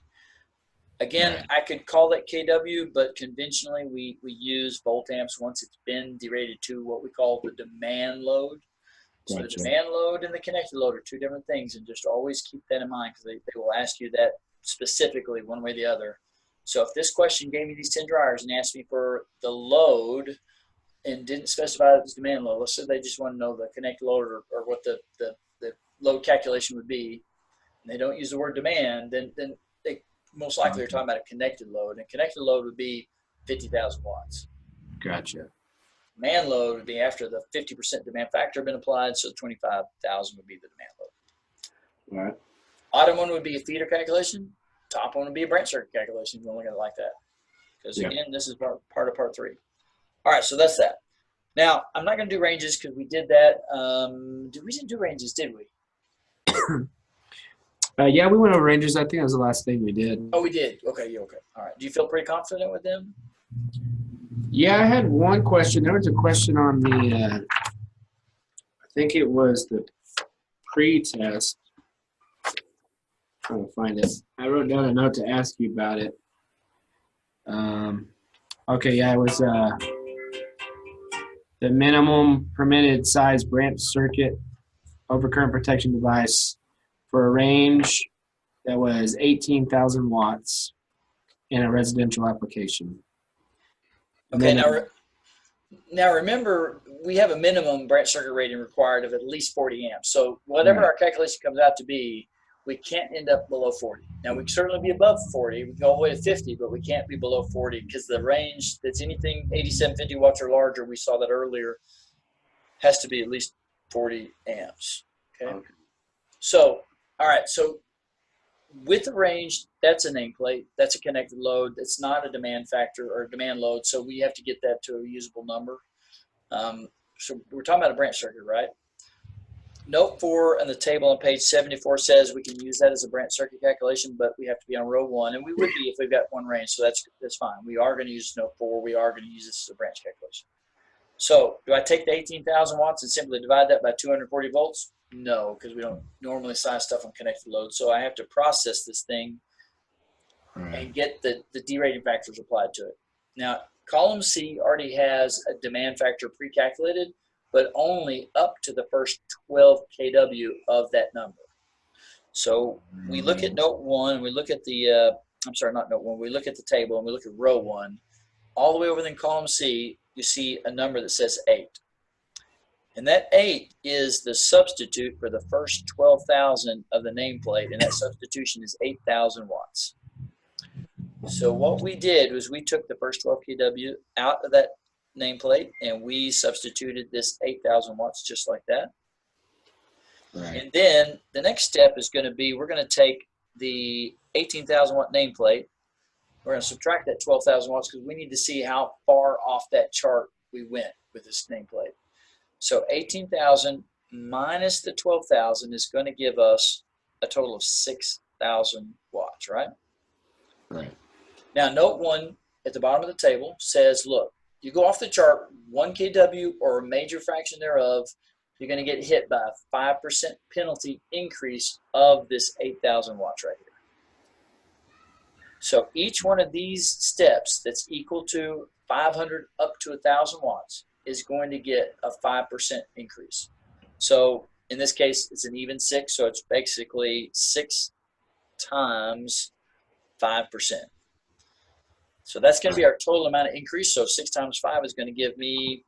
Again, I could call that KW, but conventionally we use volt amps once it's been derated to what we call the demand load. So the demand load and the connected load are 2 different things, and just always keep that in mind because they will ask you that specifically one way or the other. So if this question gave me these 10 dryers and asked me for the load and didn't specify it as demand load, let's say they just want to know the connected load or what the load calculation would be, and they don't use the word demand, then they most likely are talking about a connected load, and connected load would be 50,000 watts. Gotcha. Man load would be after the 50% demand factor had been applied, so 25,000 would be the demand load. All right. Bottom one would be a feeder calculation. Top one would be a branch circuit calculation if you want to look at it like that. Because Yeah. again, this is part of part 3. All right, so that's that. Now, I'm not going to do ranges because we did that. We didn't do ranges, did we? Yeah, we went over ranges. I think that was the last thing we did. Oh, we did. Okay, yeah, okay. All right. Do you feel pretty confident with them? Yeah, I had one question. There was a question on the, I think it was the pre-test. Trying to find it. I wrote down a note to ask you about it. Okay, yeah, it was the minimum permitted size branch circuit overcurrent protection device for a range that was 18,000 watts in a residential application. And Okay, then, now remember, we have a minimum branch circuit rating required of at least 40 amps. So whatever Right. our calculation comes out to be, we can't end up below 40. Now, we can certainly be above 40. We can go all the way to 50, but we can't be below 40 because the range that's anything 8750 watts or larger, we saw that earlier, has to be at least 40 amps. Okay. So, all right. So with the range, that's a nameplate. That's a connected load. It's not a demand factor or a demand load. So we have to get that to a usable number. So we're talking about a branch circuit, right? Note 4 on the table on page 74 says we can use that as a branch circuit calculation, but we have to be on row 1, and we would be if we've got one range, so that's fine. We are going to use note 4. We are going to use this as a branch calculation. So do I take the 18,000 watts and simply divide that by 240 volts? No, because we don't normally size stuff on connected load. So I have to process this thing and get the derating factors applied to it. Now, column C already has a demand factor pre-calculated, but only up to the first 12 kW of that number. So we look at note 1, we look at the, I'm sorry, not note 1, we look at the table and we look at row 1. All the way over in column C, you see a number that says 8. And that 8 is the substitute for the first 12,000 of the nameplate, and that substitution is 8,000 watts. So what we did was we took the first 12 kW out of that nameplate, and we substituted this 8,000 watts just like that. Right. And then the next step is going to be we're going to take the 18,000 watt nameplate. We're going to subtract that 12,000 watts because we need to see how far off that chart we went with this nameplate. So 18,000 minus the 12,000 is going to give us a total of 6,000 watts, right? Right. Now, note 1 at the bottom of the table says, look, you go off the chart 1 kW or a major fraction thereof, you're going to get hit by a 5% penalty increase of this 8,000 watts right here. So each one of these steps that's equal to 500 up to 1,000 watts is going to get a 5% increase. So in this case, it's an even 6, so it's basically 6 times 5%. So that's going to be our total amount of increase. So 6 times 5 is going to give me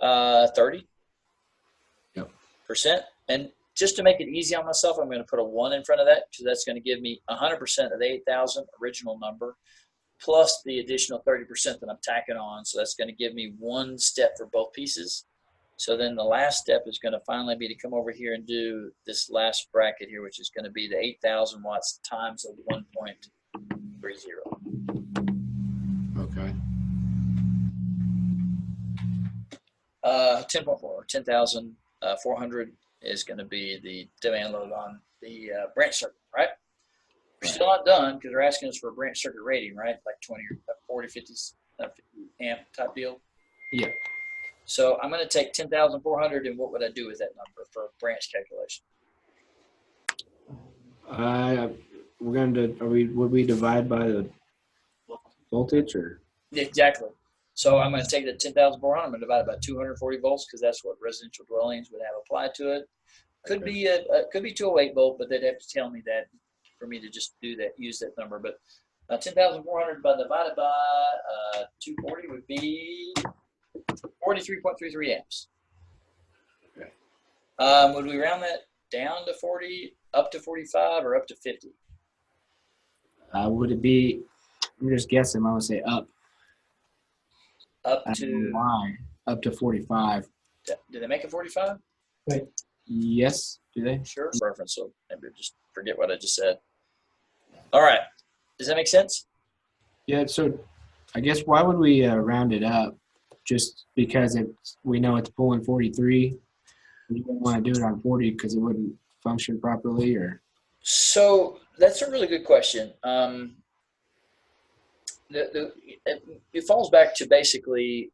30%. Yep. And just to make it easy on myself, I'm going to put a 1 in front of that because that's going to give me 100% of the 8,000 original number plus the additional 30% that I'm tacking on. So that's going to give me 1 step for both pieces. So then the last step is going to finally be to come over here and do this last bracket here, which is going to be the 8,000 watts times the 1.30. Okay. 10.4 or 10,400 is going to be the demand load on the branch circuit, right? We're still not done because they're asking us for a branch circuit rating, right? Like 20 or 40, 50 amp type deal. Yeah. So I'm going to take 10,400, and what would I do with that number for a branch calculation? We're going to, would we divide by the voltage or? Exactly. So I'm going to take the 10,400, I'm going to divide it by 240 volts because that's what residential dwellings would have applied to it. Could be could be 208 volt, but they'd have to tell me that for me to just do that, use that number. But 10,400 divided by 240 would be 43.33 amps. Okay. Would we round that down to 40, up to 45, or up to 50? Would it be? I'm just guessing. I would say up. Up I don't know to why. up to 45. Did they make it 45? Yes, do they? Sure. Reference. So maybe just forget what I just said. All right. Does that make sense? Yeah, so I guess why would we round it up? Just because we know it's pulling 43? You wouldn't want to do it on 40 because it wouldn't function properly, or? So that's a really good question. It falls back to basically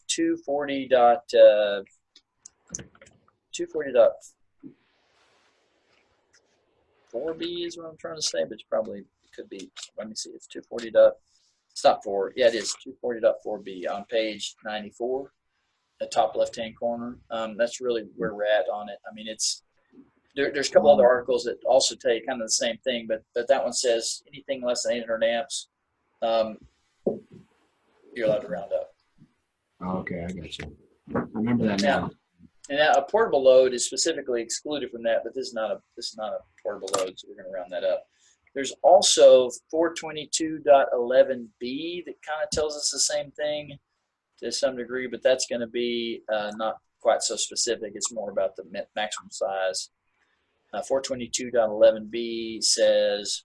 240 dot 240.4b is what I'm trying to say, but it could be. Let me see. It's 240 dot. It's not 4. Yeah, it is 240.4b on page 94, the top left-hand corner. That's really where we're at on it. I mean, there's a couple other articles that also tell you kind of the same thing, but that one says anything less than 800 amps, you're allowed to round up. Oh, okay, I got you. I remember that now. And a portable load is specifically excluded from that, but this is not a portable load, so we're going to round that up. There's also 422.11b that kind of tells us the same thing to some degree, but that's going to be not quite so specific. It's more about the maximum size. 422.11b says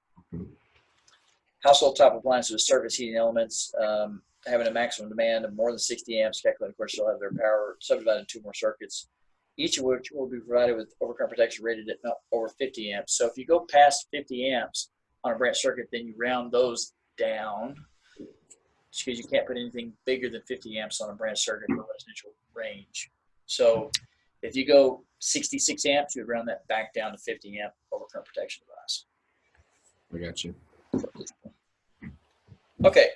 household type appliances with surface heating elements having a maximum demand of more than 60 amps, calculated, of course, shall have their power subdivided into 2 more circuits, each of which will be provided with overcurrent protection rated at over 50 amps. So if you go past 50 amps on a branch circuit, then you round those down, because you can't put anything bigger than 50 amps on a branch circuit for residential range. So if you go 66 amps, you would round that back down to 50 amp overcurrent protection device. I got you. Okay,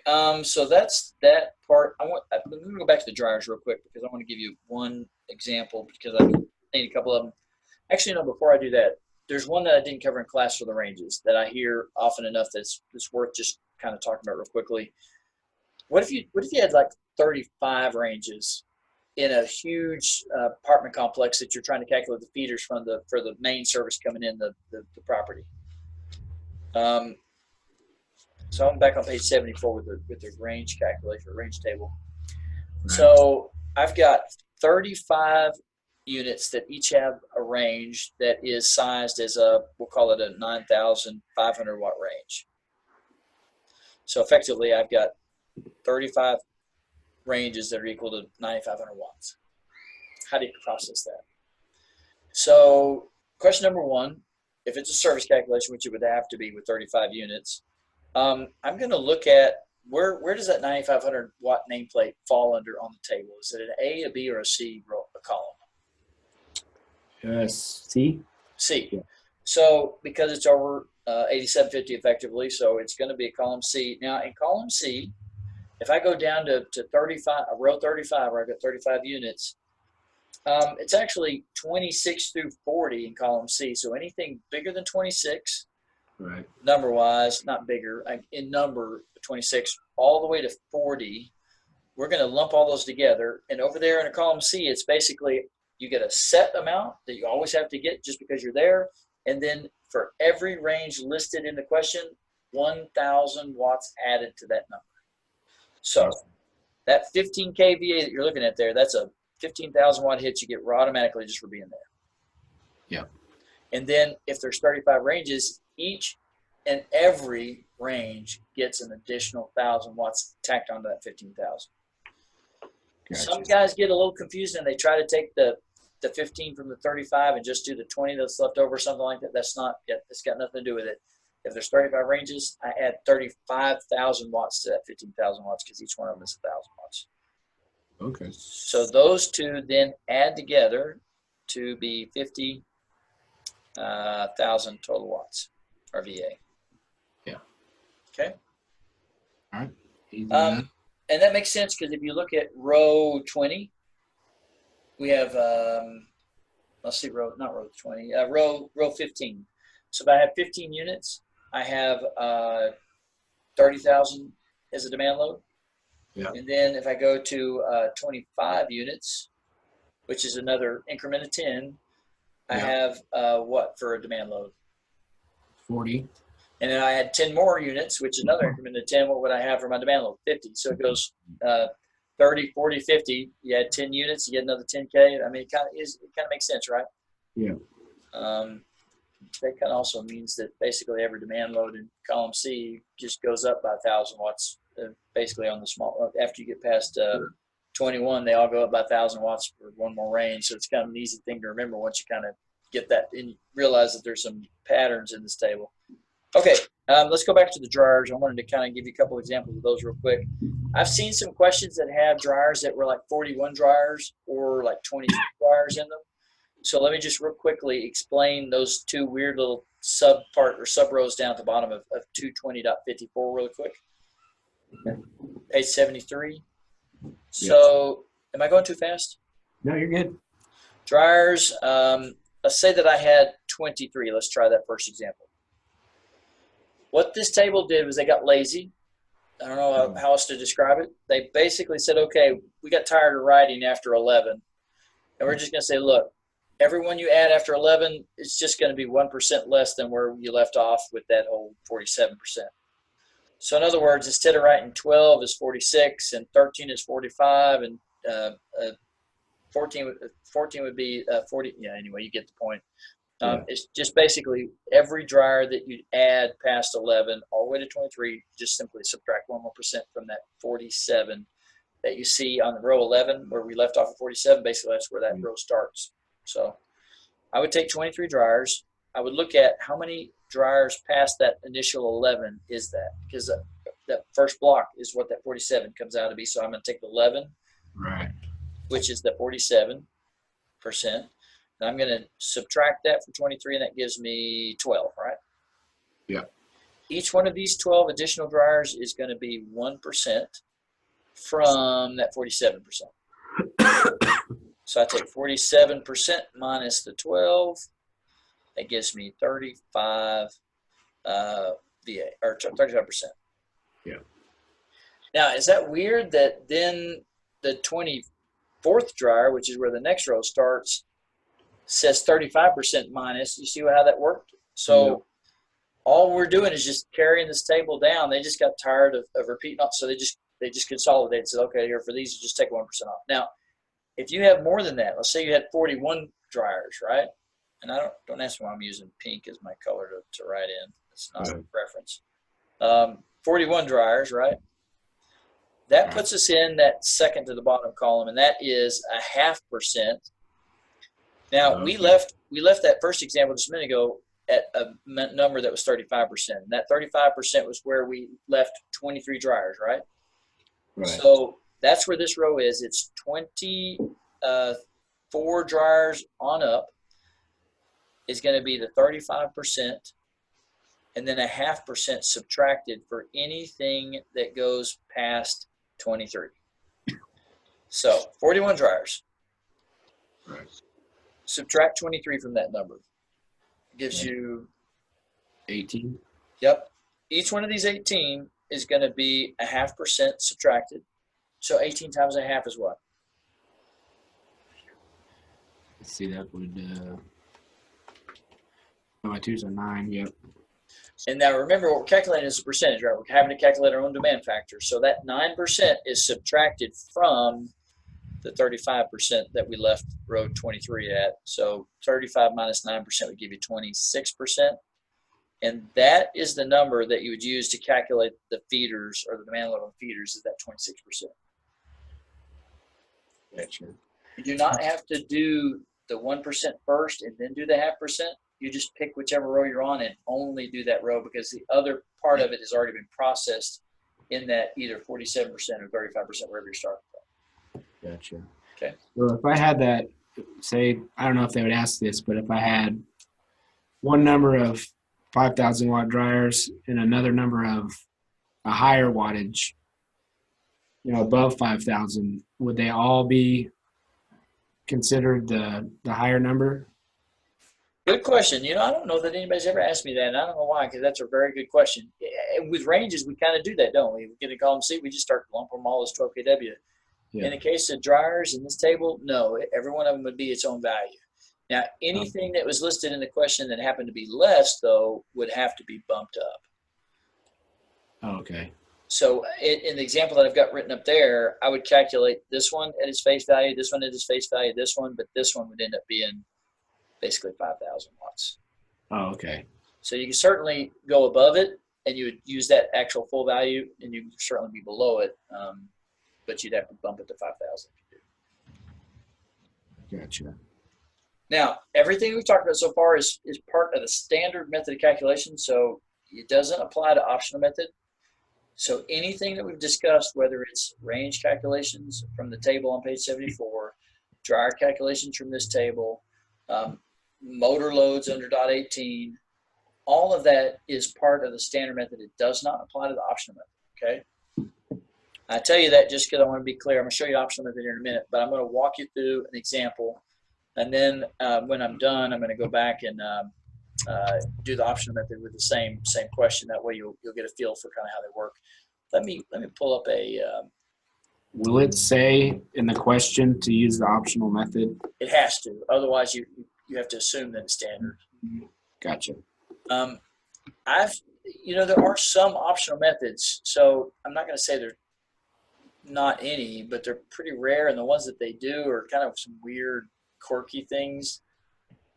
so that's that part. I'm going to go back to the dryers real quick because I want to give you one example because I need a couple of them. Actually, no, before I do that, there's one that I didn't cover in class for the ranges that I hear often enough that's worth just kind of talking about real quickly. What if you had like 35 ranges in a huge apartment complex that you're trying to calculate the feeders for the main service coming in the property? So I'm back on page 74 with the range calculation, range table. Right. So I've got 35 units that each have a range that is sized as we'll call it a 9,500 watt range. So effectively, I've got 35 ranges that are equal to 9,500 watts. How do you process that? So question number one, if it's a service calculation, which it would have to be with 35 units, I'm going to look at where does that 9,500 watt nameplate fall under on the table? Is it an A, a B, or a C column? C. C. Yeah. So because it's over 8750 effectively, so it's going to be a column C. Now in column C, if I go down to 35, row 35, where I've got 35 units, it's actually 26 through 40 in column C. So anything bigger than 26. Right. Number-wise, not bigger, in number 26 all the way to 40, we're going to lump all those together. And over there in a column C, it's basically you get a set amount that you always have to get just because you're there. And then for every range listed in the question, 1,000 watts added to that number. So that 15 kVA that you're looking at there, that's a 15,000 watt hit you get automatically just for being there. Yeah. And then if there's 35 ranges, each and every range gets an additional 1,000 watts tacked onto that 15,000. Gotcha. Some guys get a little confused and they try to take the 15 from the 35 and just do the 20 that's left over, something like that. That's not, it's got nothing to do with it. If there's 35 ranges, I add 35,000 watts to that 15,000 watts because each one of them is 1,000 watts. Okay. So those two then add together to be 50,000 total watts, or VA. Yeah. Okay. All right. And that makes sense because if you look at row 20, we have let's see, row 15. So if I have 15 units, I have 30,000 as a demand load. Yeah. And then if I go to 25 units, which is another increment of 10, I have what for a demand load? 40. And then I had 10 more units, which is another increment of 10. What would I have for my demand load? 50. So it goes 30, 40, 50, you had 10 units, you get another 10K. I mean, it kind of makes sense, right? Yeah. That kind of also means that basically every demand load in column C just goes up by 1,000 watts, basically on the small, after you get past 21, they all go up by 1,000 watts for one more range. So it's kind of an easy thing to remember once you kind of get that and realize that there's some patterns in this table. Okay, let's go back to the dryers. I wanted to kind of give you a couple examples of those real quick. I've seen some questions that have dryers that were like 41 dryers or like 20 dryers in them. So let me just real quickly explain those two weird little sub rows down at the bottom of 220.54 really quick. Okay. Page 73. So am I going too fast? No, you're good. Dryers, let's say that I had 23. Let's try that first example. What this table did was they got lazy. I don't know how else to describe it. They basically said, okay, we got tired of writing after 11. And we're just going to say, look, everyone you add after 11, it's just going to be 1% less than where you left off with that whole 47%. So in other words, instead of writing 12 is 46 and 13 is 45 and 14 would be 40. Yeah, anyway, you get the point. It's just basically every dryer that you add past 11 all the way to 23, just simply subtract 1 more % from that 47 that you see on the row 11 where we left off at 47. Basically, that's where that row starts. So I would take 23 dryers. I would look at how many dryers past that initial 11 is that, because that first block is what that 47 comes out to be. So I'm going to take the 11, Right. which is the 47%. And I'm going to subtract that from 23, and that gives me 12, right? Yeah. Each one of these 12 additional dryers is going to be 1% from that 47%. So I take 47% minus the 12. That gives me 35 VA, or 35%. Yeah. Now, is that weird that then the 24th dryer, which is where the next row starts, says 35% minus? You see how that worked? So all we're doing is just carrying this table down. They just got tired of repeating off, so they just consolidated and said, okay, here for these, you just take 1% off. Now, if you have more than that, let's say you had 41 dryers, right? And I don't ask me why I'm using pink as my color to write in. It's not a preference. 41 dryers, right? That puts us in that second to the bottom column, and that is 0.5%. Now we left that first example just a minute ago at a number that was 35%. And that 35% was where we left 23 dryers, right? Right. So that's where this row is. It's 24 dryers on up is going to be the 35%, and then 0.5% subtracted for anything that goes past 23. So 41 dryers. Right. Subtract 23 from that number. It gives you 18. Yep. Each one of these 18 is going to be 0.5% subtracted. So 18 times 0.5 is what? Let's see, that would my 2's are 9. Yep. And now remember, what we're calculating is a percentage, right? We're having to calculate our own demand factor. So that 9% is subtracted from the 35% that we left row 23 at. So 35 minus 9% would give you 26%. And that is the number that you would use to calculate the feeders, or the demand load on feeders, is that 26%. Gotcha. You do not have to do the 1% first and then do the 0.5%. You just pick whichever row you're on and only do that row, because the other part of it has already been processed in that either 47% or 35%, wherever you're starting from. Gotcha. Okay. Well, if I had that, say, I don't know if they would ask this, but if I had one number of 5,000 watt dryers and another number of a higher wattage, above 5,000, would they all be considered the higher number? Good question. I don't know that anybody's ever asked me that, and I don't know why, because that's a very good question. With ranges, we kind of do that, don't we? We get a column C, we just start lumping them all as 12 kW. Yeah. In the case of dryers in this table, no, every one of them would be its own value. Now, anything that was listed in the question that happened to be less, though, would have to be bumped up. Oh, okay. So in the example that I've got written up there, I would calculate this one at its face value, this one at its face value, this one, but this one would end up being basically 5,000 watts. Oh, okay. So you can certainly go above it, and you would use that actual full value, and you can certainly be below it, but you'd have to bump it to 5,000. Gotcha. Now, everything we've talked about so far is part of the standard method of calculation, so it doesn't apply to optional method. So anything that we've discussed, whether it's range calculations from the table on page 74, dryer calculations from this table, motor loads under dot 18, all of that is part of the standard method. It does not apply to the optional method, okay? I tell you that just because I want to be clear. I'm going to show you optional method here in a minute, but I'm going to walk you through an example. And then when I'm done, I'm going to go back and do the optional method with the same question. That way you'll get a feel for kind of how they work. Let me pull up a. Will it say in the question to use the optional method? It has to. Otherwise, you have to assume that it's standard. Gotcha. There are some optional methods. So I'm not going to say there's not any, but they're pretty rare, and the ones that they do are kind of some weird, quirky things.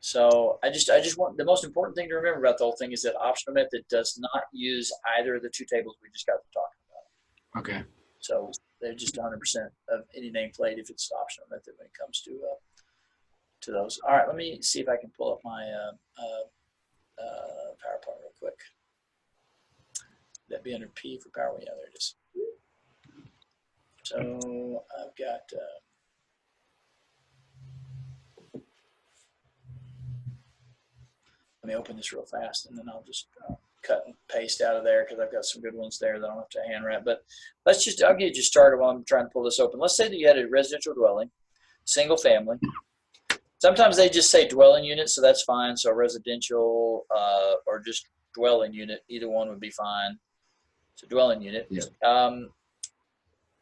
So I just want the most important thing to remember about the whole thing is that optional method does not use either of the two tables we just got to talking about. Okay. So they're just 100% of any nameplate if it's optional method when it comes to those. All right, let me see if I can pull up my PowerPoint real quick. That'd be under P for Power. Yeah, there it is. So I've got. Let me open this real fast, and then I'll just cut and paste out of there because I've got some good ones there that I don't have to hand wrap. But I'll get you started while I'm trying to pull this open. Let's say that you had a residential dwelling, single family. Sometimes they just say dwelling unit, so that's fine. So residential or just dwelling unit, either one would be fine. So dwelling unit. Yeah.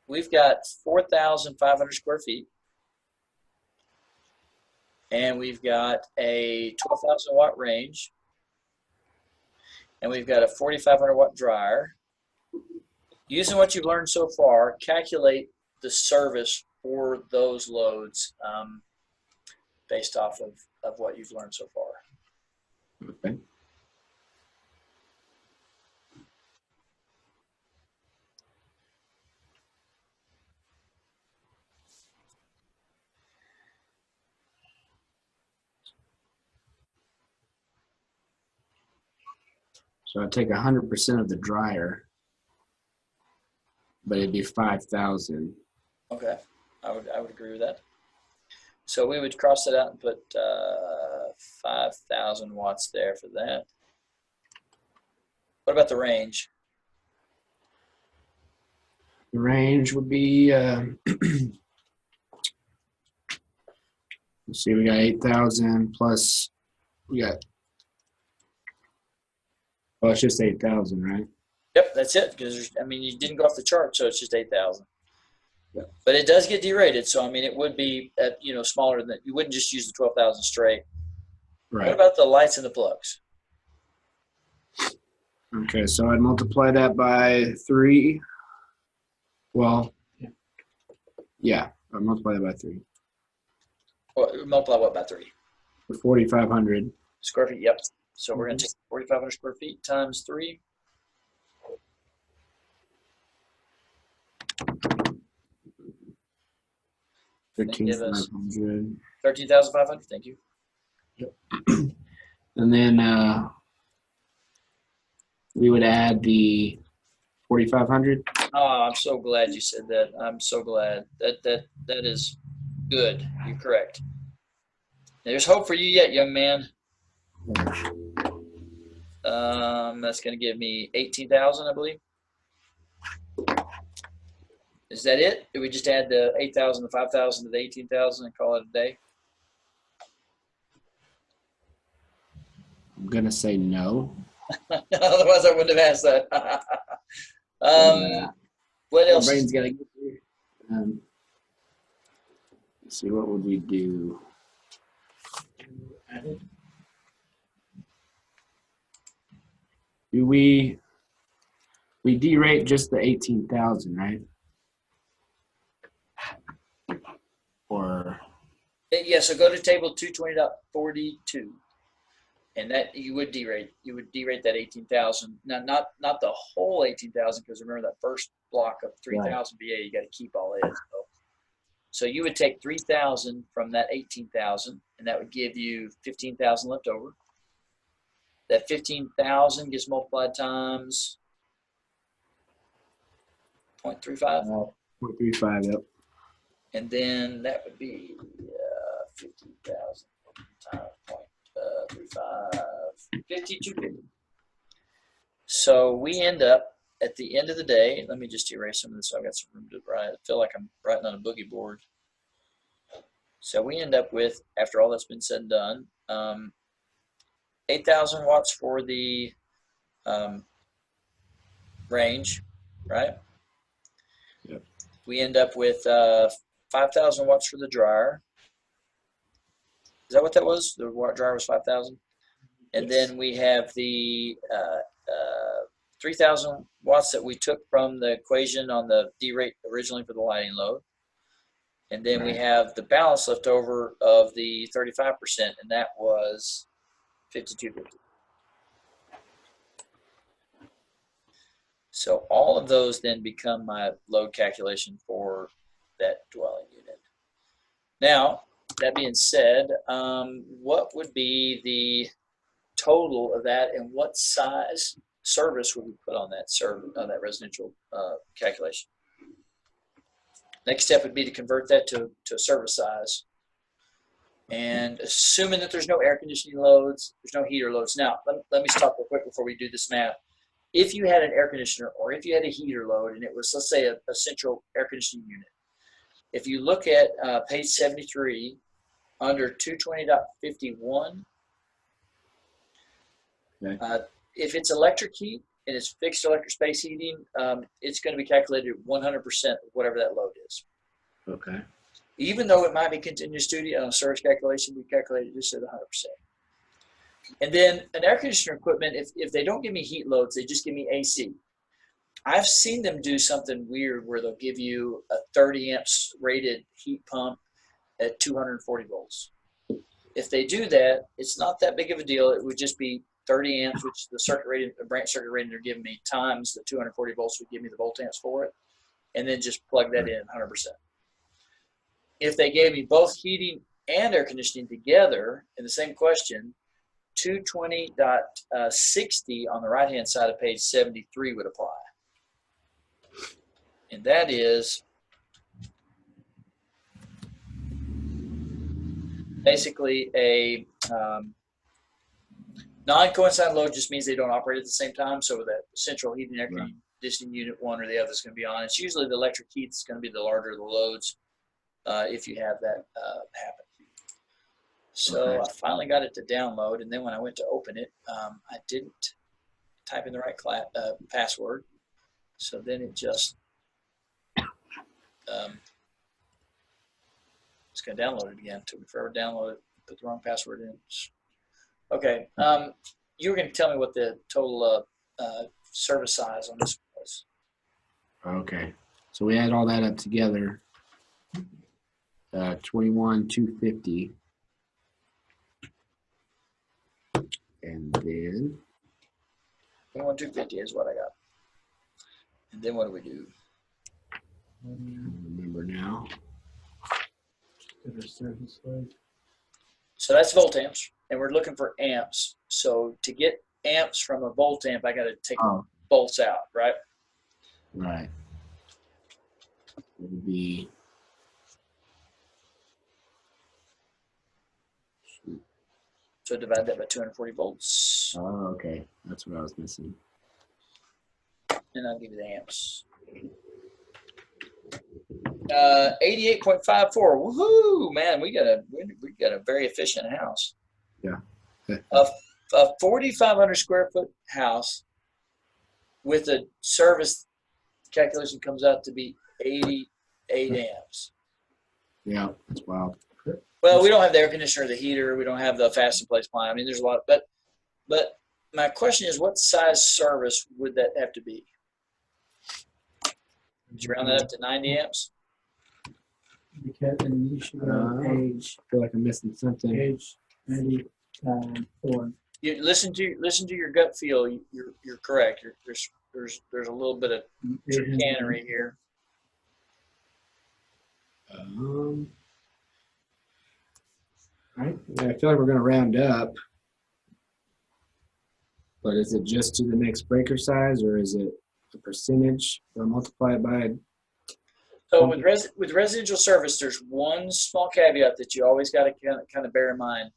We've got 4,500 square feet. And we've got a 12,000 watt range. And we've got a 4,500 watt dryer. Using what you've learned so far, calculate the service for those loads based off of what you've learned so far. Okay. So I take 100% of the dryer, but it'd be 5,000. Okay, I would agree with that. So we would cross it out and put 5,000 watts there for that. What about the range? The range would be, let's see, we got 8,000 plus, we got, well, it's just 8,000, right? Yep, that's it. Because you didn't go off the chart, so it's just 8,000. Yeah. But it does get derated, so it would be at, smaller than you wouldn't just use the 12,000 straight. Right. What about the lights and the plugs? Okay, so I'd multiply that by 3. Well, yeah, I'd multiply that by 3. Well, multiply what by 3? 4,500 square feet. Yep. So we're going to take 4,500 square feet times 3. $13,500. 13,500. Thank you. Yep. And then we would add the 4,500. Oh, I'm so glad you said that. I'm so glad that is good. You're correct. There's hope for you yet, young man. That's going to give me 18,000, I believe. Is that it? Did we just add the 8,000, the 5,000 to the 18,000 and call it a day? I'm going to say no. Otherwise, I wouldn't have asked that. What else? My brain's got to get here. Let's see, what would we do? Do we we derate just the 18,000, right? Or Yeah, so go to table 220.42, and that you would derate. You would derate that 18,000. Now, not the whole 18,000, because remember that first block of 3,000 VA, you got to keep all that. So you would take 3,000 from that 18,000, and that would give you 15,000 left over. That 15,000 gets multiplied times 0.35. 0.35, yep. And then that would be 15,000 times 0.35, 5250. So we end up at the end of the day, let me just erase some of this so I've got some room to write. I feel like I'm writing on a boogie board. So we end up with, after all that's been said and done, 8,000 watts for the range, right? Yep. We end up with 5,000 watts for the dryer. Is that what that was? The dryer was 5,000? And Yes. then we have the 3,000 watts that we took from the equation on the D rate originally for the lighting load. And then we have the balance left over of the 35%, and that was 5250. So all of those then become my load calculation for that dwelling unit. Now, that being said, what would be the total of that, and what size service would we put on that residential calculation? Next step would be to convert that to a service size. And assuming that there's no air conditioning loads, there's no heater loads. Now, let me stop real quick before we do this math. If you had an air conditioner or if you had a heater load and it was, let's say, a central air conditioning unit, if you look at page 73 under 220.51, Okay. if it's electric heat and it's fixed electric space heating, it's going to be calculated 100% of whatever that load is. Okay. Even though it might be continuous duty on a service calculation, we calculate it just at 100%. And then an air conditioner equipment, if they don't give me heat loads, they just give me AC. I've seen them do something weird where they'll give you a 30 amps rated heat pump at 240 volts. If they do that, it's not that big of a deal. It would just be 30 amps, which the circuit rating, the branch circuit rating they're giving me, times the 240 volts would give me the volt amps for it, and then just plug that in 100%. If they gave me both heating and air conditioning together in the same question, 220.60 on the right-hand side of page 73 would apply. And that is basically a non-coincident load. Just means they don't operate at the same time. So that central heating air conditioning unit, one or the other is going to be on. It's usually the electric heat is going to be the larger of the loads if you have that happen. So I finally got it to download, and then when I went to open it, I didn't type in the right password. So then it just it's going to download it again. It took me forever to download it. Put the wrong password in. Okay. You were going to tell me what the total service size on this was. Okay. So we add all that up together. 21,250. And then 21,250 is what I got. And then what do we do? I don't remember now. So that's volt amps, and we're looking for amps. So to get amps from a volt amp, I got to take volts out, right? Right. It would be. So divide that by 240 volts. Oh, okay. That's what I was missing. And I'll give you the amps. 88.54. Woohoo, man! We got a very efficient house. Yeah. A 4,500 square foot house with a service calculation comes out to be 88 amps. Yeah, that's wild. Well, we don't have the air conditioner, the heater. We don't have the fast in place plan. I mean, there's a lot. But my question is, what size service would that have to be? Did you round that up to 90 amps? Because and you should go to page I feel like I'm missing something. 94. You listen to your gut feel. You're correct. There's a little bit of chicanery here. Right? Yeah, I feel like we're going to round up. But is it just to the next breaker size, or is it a percentage, or multiply it by? So with residential service, there's one small caveat that you always got to kind of bear in mind,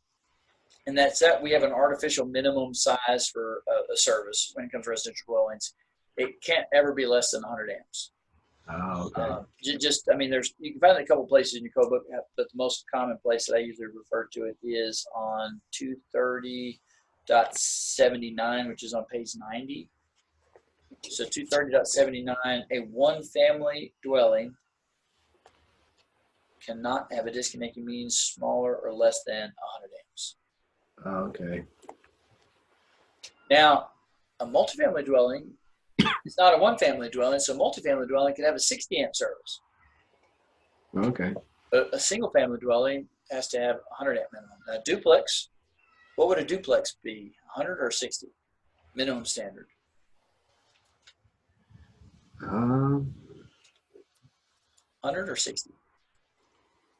and that's that we have an artificial minimum size for a service when it comes to residential dwellings. It can't ever be less than 100 amps. Oh, I mean, you can find it a couple places in your code book, but the most common place that I usually refer to it is on 230.79, which is on page 90. So 230.79, a one-family dwelling cannot have a disconnecting means smaller or less than 100 amps. okay. Now, a multifamily dwelling is not a one-family dwelling, so a multifamily dwelling can have a 60 amp service. Okay. But a single-family dwelling has to have 100 amp minimum. Now, duplex, what would a duplex be? 100 or 60 minimum standard? 100 or 60?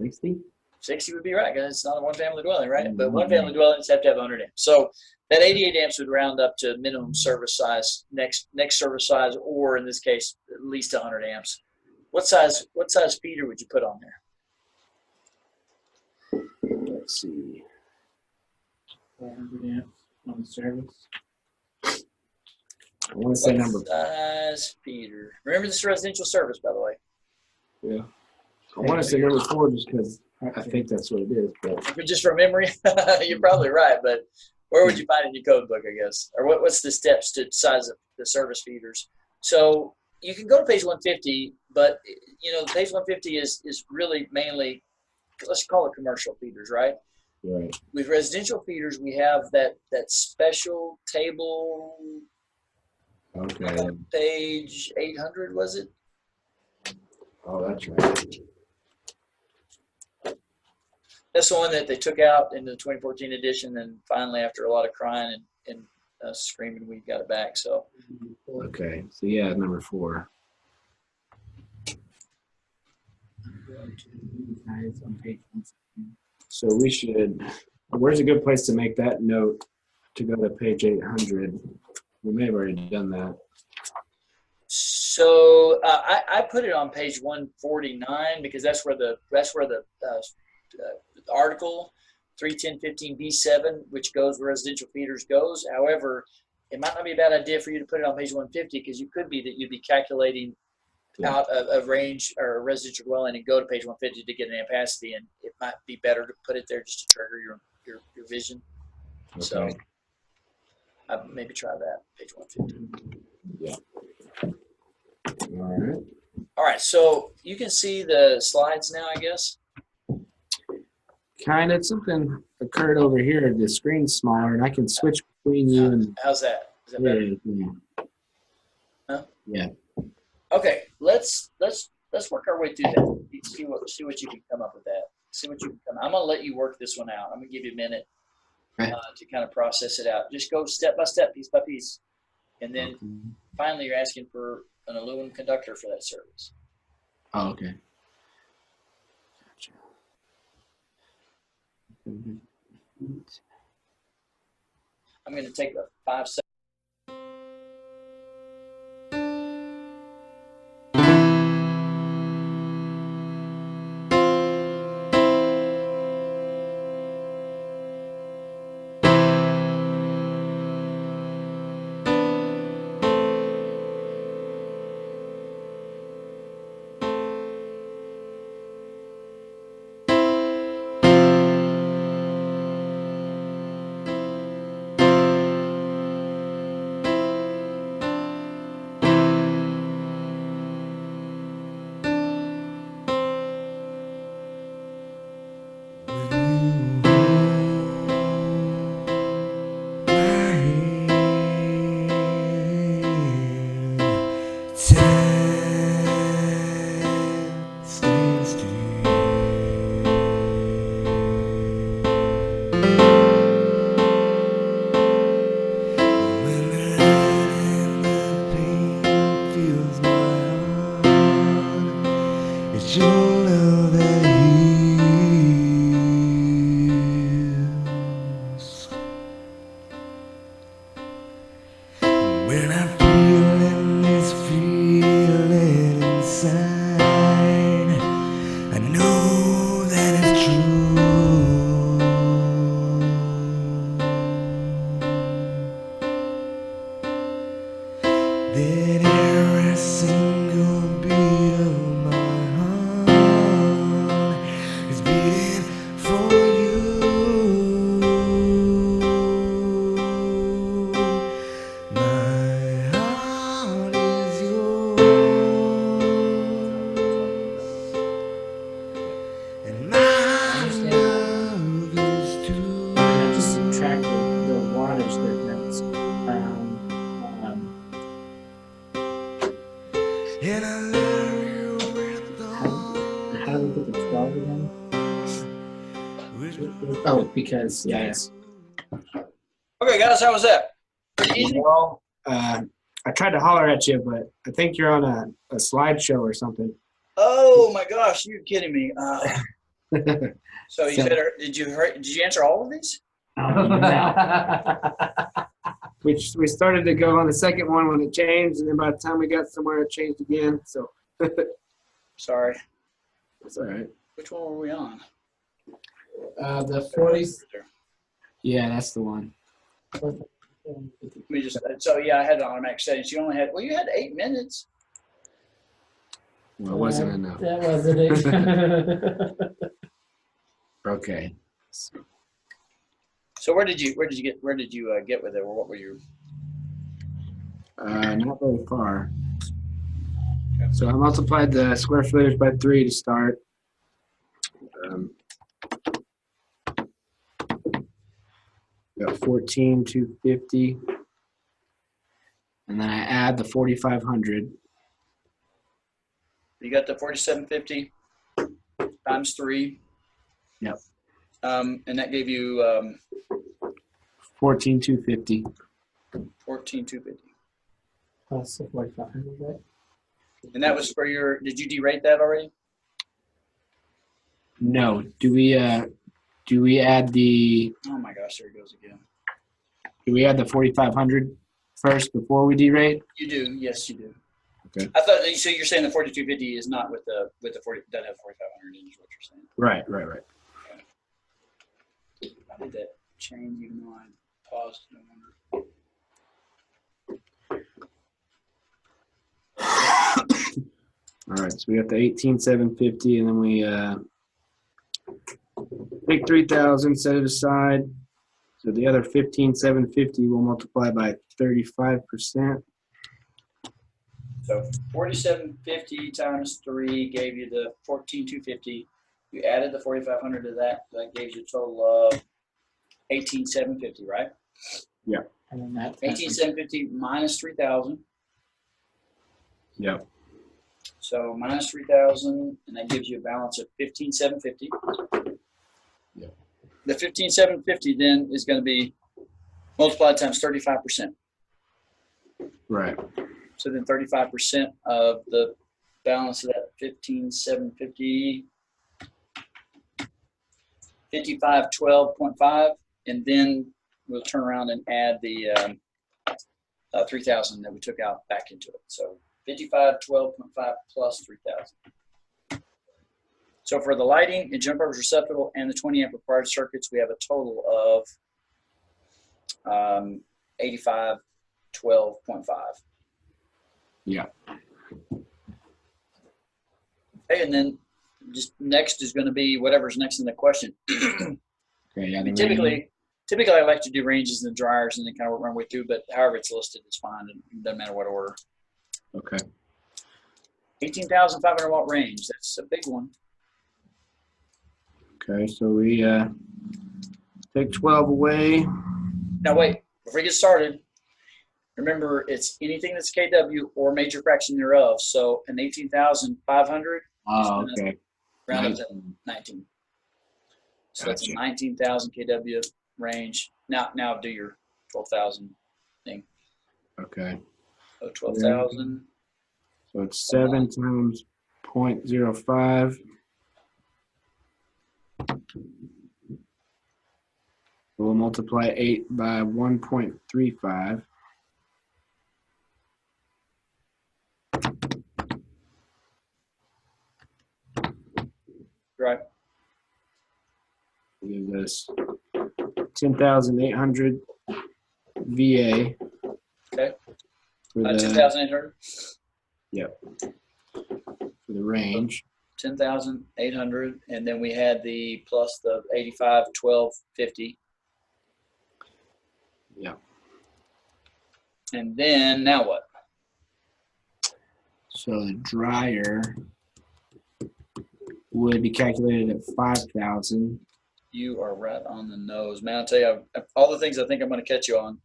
60? 60 would be right, because it's not a one-family dwelling, right? But one-family dwellings have to have 100 amps. So that 88 amps would round up to minimum service size, next service size, or in this case, at least 100 amps. What size feeder would you put on there? Let's see. 400 amps on the service. I want to say What number. size feeder? Remember, this is residential service, by the way. Yeah. I want to say number 4 just because I think that's what it is. But Just from memory, you're probably right. But where would you find it in your code book, I guess? Or what's the steps to size of the service feeders? So you can go to page 150, but page 150 is really mainly, let's call it commercial feeders, right? right. With residential feeders, we have that special table, Okay. page 800, was it? Oh, that's right. That's the one that they took out in the 2014 edition, and finally, after a lot of crying and screaming, we got it back. So, Okay. So yeah, number 4. Guys on page 116. So we should. Where's a good place to make that note to go to page 800? We may have already done that. So I put it on page 149 because that's where the article 310.15b7, which goes where residential feeders goes. However, it might not be a bad idea for you to put it on page 150 because you could be that you'd be calculating out a range or a residential dwelling and go to page 150 to get an ampacity, and it might be better to put it there just to trigger your vision. Okay. So I maybe try that, page 150. Yeah. All right. All right, so you can see the slides now, I guess. Kind of something occurred over here. The screen's smaller, and I can switch between you and. How's that? Is that better? Yeah. Huh? Yeah. Okay, let's work our way through that. See what you can come up with that. See what you can come. I'm gonna let you work this one out. I'm gonna give you a minute to kind of process it out. Just go step by step, piece by piece, and then finally you're asking for an aluminum conductor for that service. Oh, okay. I'm gonna take a 5-second. When I'm feeling this feeling inside, I know that it's true. That every single beat of my heart is beating for you. My heart is yours, and my love is too. I have to subtract the wattage that's And I love you with how do we get the 12 again? all. Oh, because Yes. Okay, guys, how was that? Pretty easy. Well, I tried to holler at you, but I think you're on a slideshow or something. Oh my gosh, you're kidding me. So you So- said, did you answer all of these? We started to go on the second one when it changed, and then by the time we got somewhere, it changed again. So Sorry. it's all right. Which one were we on? The 40s. Yeah, that's the one. Let me just. So yeah, I had automatic settings. You only had. Well, you had 8 minutes. Well, it wasn't enough. That wasn't it. Okay. So where did you get with it, or what were you? Not very far. So I multiplied the square footage by 3 to start. Got 14,250. And then I add the 4,500. You got the 4,750 times 3. Yep. And that gave you 14,250. 14,250. Plus the 4,500, right? And that was for your. Did you derate that already? No. Do we add the Oh my gosh, there it goes again. 4,500 first before we derate? You do. Yes, you do. Okay. I thought. So you're saying the 4,250 is not with the 40. Doesn't have 4,500 in. Is what you're saying? Right. I did that change even though I paused. No wonder. All right, so we got the 18,750, and then we take 3,000, set it aside. So the other 15,750 will multiply by 35%. So 4,750 times 3 gave you the 14,250. You added the 4,500 to that. That gave you a total of 18,750, right? And then that 18,750 minus 3,000. Yep. So minus 3,000, and that gives you a balance of 15,750. Yep. The 15,750 then is going to be multiplied times 35%. Right. So then 35% of the balance of that 15,750, 5512.5, and then we'll turn around and add the 3,000 that we took out back into it. So 5512.5 plus 3,000. So for the lighting and jump purpose receptacle and the 20 amp required circuits, we have a total of 8512.5. Yeah. Okay, and then just next is going to be whatever's next in the question. Okay. Yeah. I mean, typically I like to do ranges and dryers and then kind of work my way through, but however it's listed is fine. It doesn't matter what order. Okay. 18,500 watt range. That's a big one. Okay. So we take 12 away. Now wait, before we get started, remember it's anything that's KW or major fraction thereof. So an 18,500 Oh, okay. round up to 19. So that's a Gotcha. 19,000 KW range. Now do your 12,000 thing. Okay. So 12,000. So it's 7 times 0.05. We'll multiply 8 by 1.35. Right. Gives us 10,800 VA. Okay. For the 10,800. for the range. 10,800, and then we had the plus the 85, 1250. Yeah. And then now what? So the dryer would be calculated at 5,000. You are right on the nose, man. I'll tell you, all the things I think I'm going to catch you on,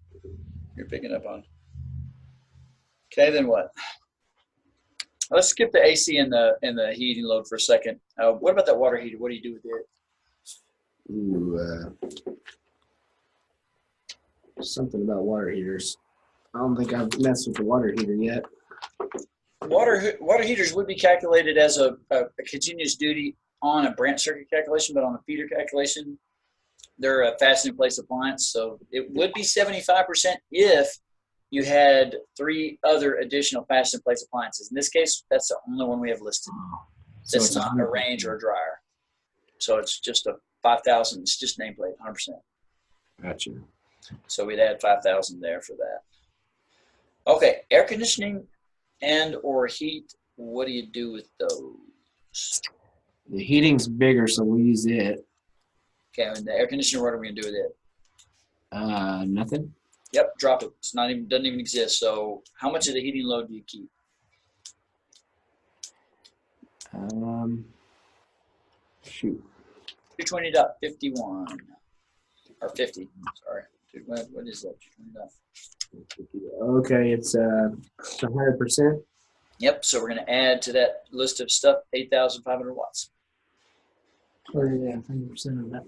you're picking up on. Okay, then what? Let's skip the AC and the heating load for a second. What about that water heater? What do you do with it? Ooh, something about water heaters. I don't think I've messed with the water heater yet. Water heaters would be calculated as a continuous duty on a branch circuit calculation, but on a feeder calculation, they're a fasten in place appliance. So it would be 75% if you had 3 other additional fasten in place appliances. In this case, that's the only one we have listed. So It's it's not a range or a dryer. So it's just a 5,000. It's just nameplate, 100%. Gotcha. So we'd add 5,000 there for that. Okay, air conditioning and or heat. What do you do with those? The heating's bigger, so we use it. Okay, and the air conditioner. What are we gonna do with it? Nothing. Yep, drop it. It's not even doesn't even exist. So how much of the heating load do you keep? Shoot. 220.51 or 50. Sorry. What is that? 220. Okay, it's 100%. Yep. So we're gonna add to that list of stuff 8,500 watts. Or yeah, 100% of that.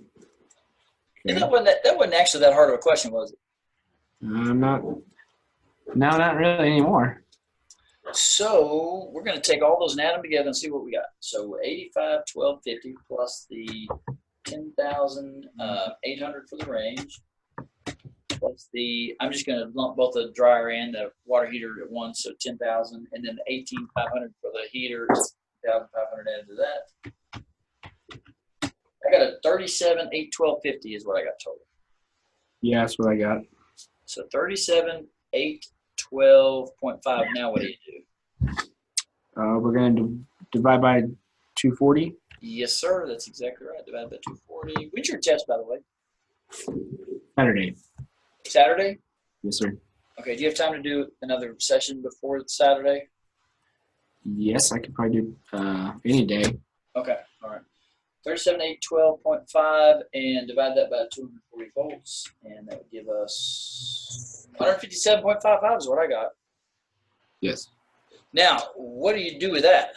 And that wasn't actually that hard of a question, was it? Not really anymore. So we're going to take all those and add them together and see what we got. So 85, 1250 plus the 10,800 for the range, plus I'm just going to lump both the dryer and the water heater at once, so 10,000, and then the 18,500 for the heater, 10,500 added to that. I got a 37, 8, 1250 is what I got total. Yeah, that's what I got. So 37, 8, 12.5. Now what do you do? We're going to divide by 240. Yes, sir. That's exactly right. Divided by 240. When's your test, by the way? Saturday. Saturday? Yes, sir. Okay. Do you have time to do another session before Saturday? Yes, I could probably do any day. Okay. All right. 37, 8, 12.5, and divide that by 240 volts, and that would give us 157.55 is what I got. Yes. Now, what do you do with that?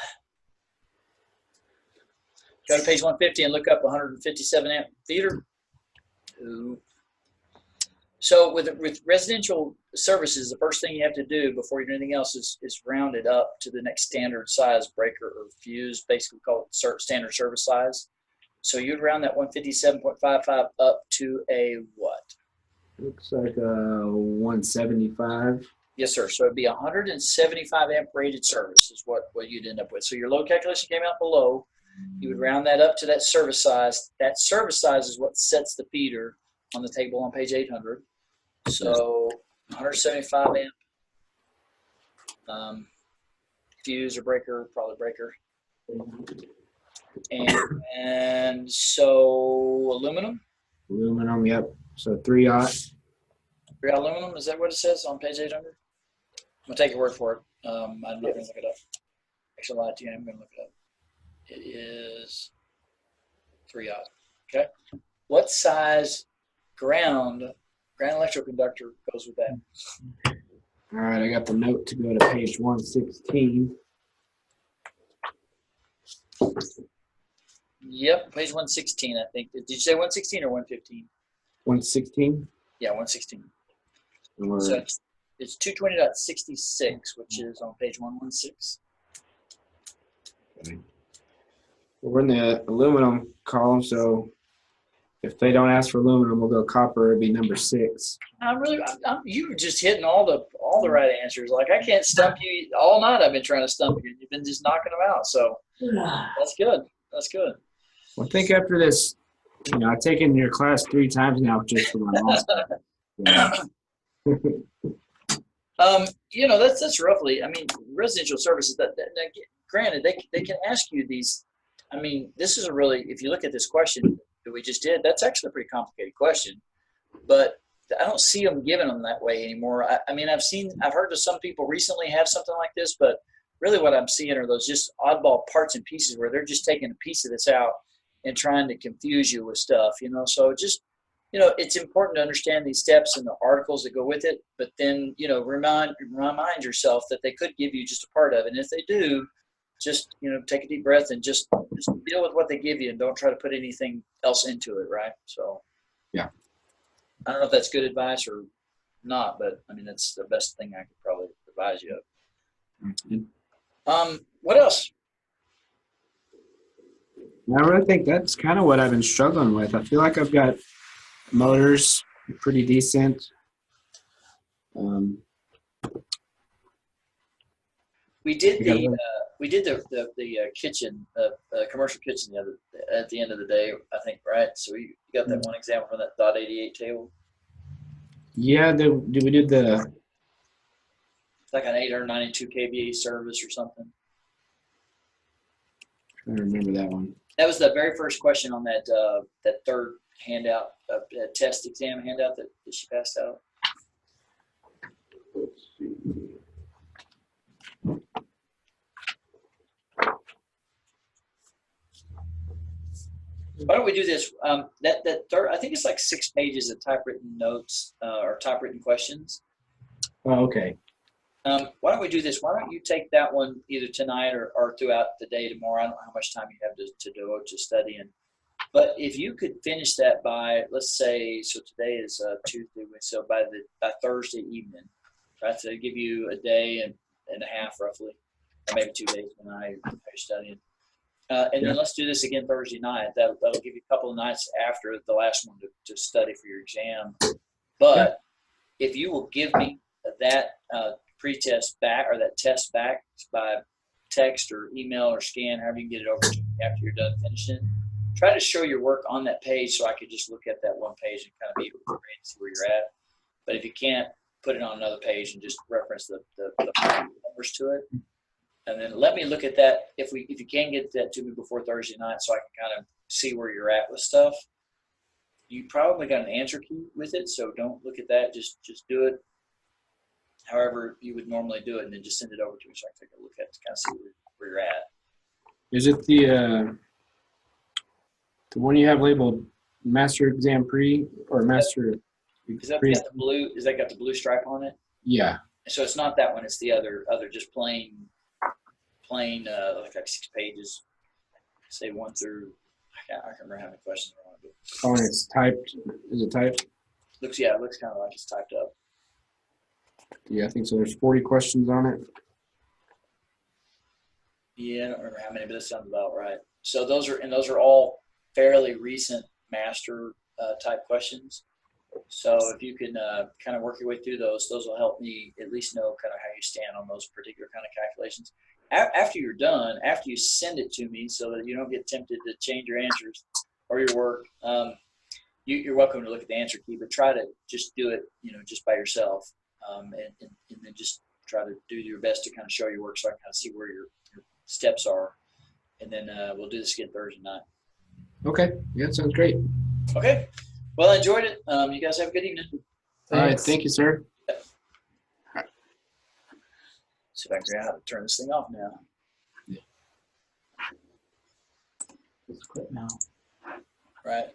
Go to page 150 and look up 157 amp feeder. Ooh. So with residential services, the first thing you have to do before you do anything else is round it up to the next standard size breaker or fuse, basically called standard service size. So you'd round that 157.55 up to a what? Looks like a 175. Yes, sir. So it'd be 175 amp rated service is what you'd end up with. So your load calculation came out below. You would round that up to that service size. That service size is what sets the feeder on the table on page 800. So 175 amp fuse or breaker, probably breaker. And so aluminum. Aluminum, yep. So 3/0. Aluminum, is that what it says on page 800? I'm going to take your word for it. I'm not going to look it up. Actually, I lied to you. I'm going to look it up. It is 3/0. Okay. What size ground electrical conductor goes with that? All right, I got the note to go to page 116. Yep, page 116, I think. Did you say 116 or 115? 116? Yeah, 116. Or, So it's 220.66, which is on page 116. we're in the aluminum column, so if they don't ask for aluminum, we'll go copper. It'd be number 6. You were just hitting all the right answers. Like I can't stump you all night. I've been trying to stump you. You've been just knocking them out. So that's good. That's good. Well, I think after this, I've taken your class 3 times now just for my mom's. Yeah. That's roughly. I mean, residential services. Granted, they can ask you these. I mean, this is a really. If you look at this question that we just did, that's actually a pretty complicated question, but I don't see them giving them that way anymore. I mean, I've heard of some people recently have something like this, but really what I'm seeing are those just oddball parts and pieces where they're just taking a piece of this out and trying to confuse you with stuff. So just it's important to understand these steps and the articles that go with it, but then, remind yourself that they could give you just a part of it. And if they do, just, take a deep breath and just deal with what they give you and don't try to put anything else into it. Right. So, Yeah. I don't know if that's good advice or not, but I mean, that's the best thing I could probably advise you of. What else? I really think that's kind of what I've been struggling with. I feel like I've got motors pretty decent. We did Yeah. the kitchen, commercial kitchen at the end of the day, I think, right? So you got that one example from that .88 table. Yeah, did we do the? It's like an 892 kVA service or something. I don't remember that one. That was the very first question on that third handout, test exam handout that she passed out. Let's see. Why don't we do this? That third, I think it's like 6 pages of typewritten notes or typewritten questions. Oh, okay. Why don't we do this? Why don't you take that one either tonight or throughout the day tomorrow? I don't know how much time you have to devote to studying. But if you could finish that by, let's say, so today is Tuesday, so by Thursday evening, right? So give you a day and a half roughly, or maybe 2 days when you're studying. And then let's do this again Thursday night. That'll give you a couple of nights after the last one to study for your exam. But if you will give me that pre-test back or that test back by text or email or scan, however you can get it over to me after you're done finishing, try to show your work on that page so I could just look at that one page and kind of be able to see where you're at. But if you can't, put it on another page and just reference the numbers to it. And then let me look at that if you can get that to me before Thursday night so I can kind of see where you're at with stuff. You probably got an answer key with it, so don't look at that. Just do it however you would normally do it, and then just send it over to me so I can take a look at it to kind of see where you're at. Is it the one you have labeled Master Exam Pre or Master? Is that got the blue? Is that got the blue stripe on it? Yeah. So it's not that one. It's the other just plain like 6 pages. Say 1 through. I can't remember how many questions are on it. Oh, and it's typed. Is it typed? It looks kind of like it's typed up. Yeah, I think so. There's 40 questions on it. Yeah, I don't remember how many, but that sounds about right. So those are all fairly recent master type questions. So if you can kind of work your way through those will help me at least know kind of how you stand on those particular kind of calculations. After you're done, after you send it to me so that you don't get tempted to change your answers or your work, you're welcome to look at the answer key, but try to just do it, just by yourself, and then just try to do your best to kind of show your work so I can kind of see where your steps are. And then we'll do this again Thursday night. Okay. Yeah, sounds great. Okay. Well, I enjoyed it. You guys have a good evening. All right. Thank you, sir. See if I can figure out how to turn this thing off now. Just quit now. Right.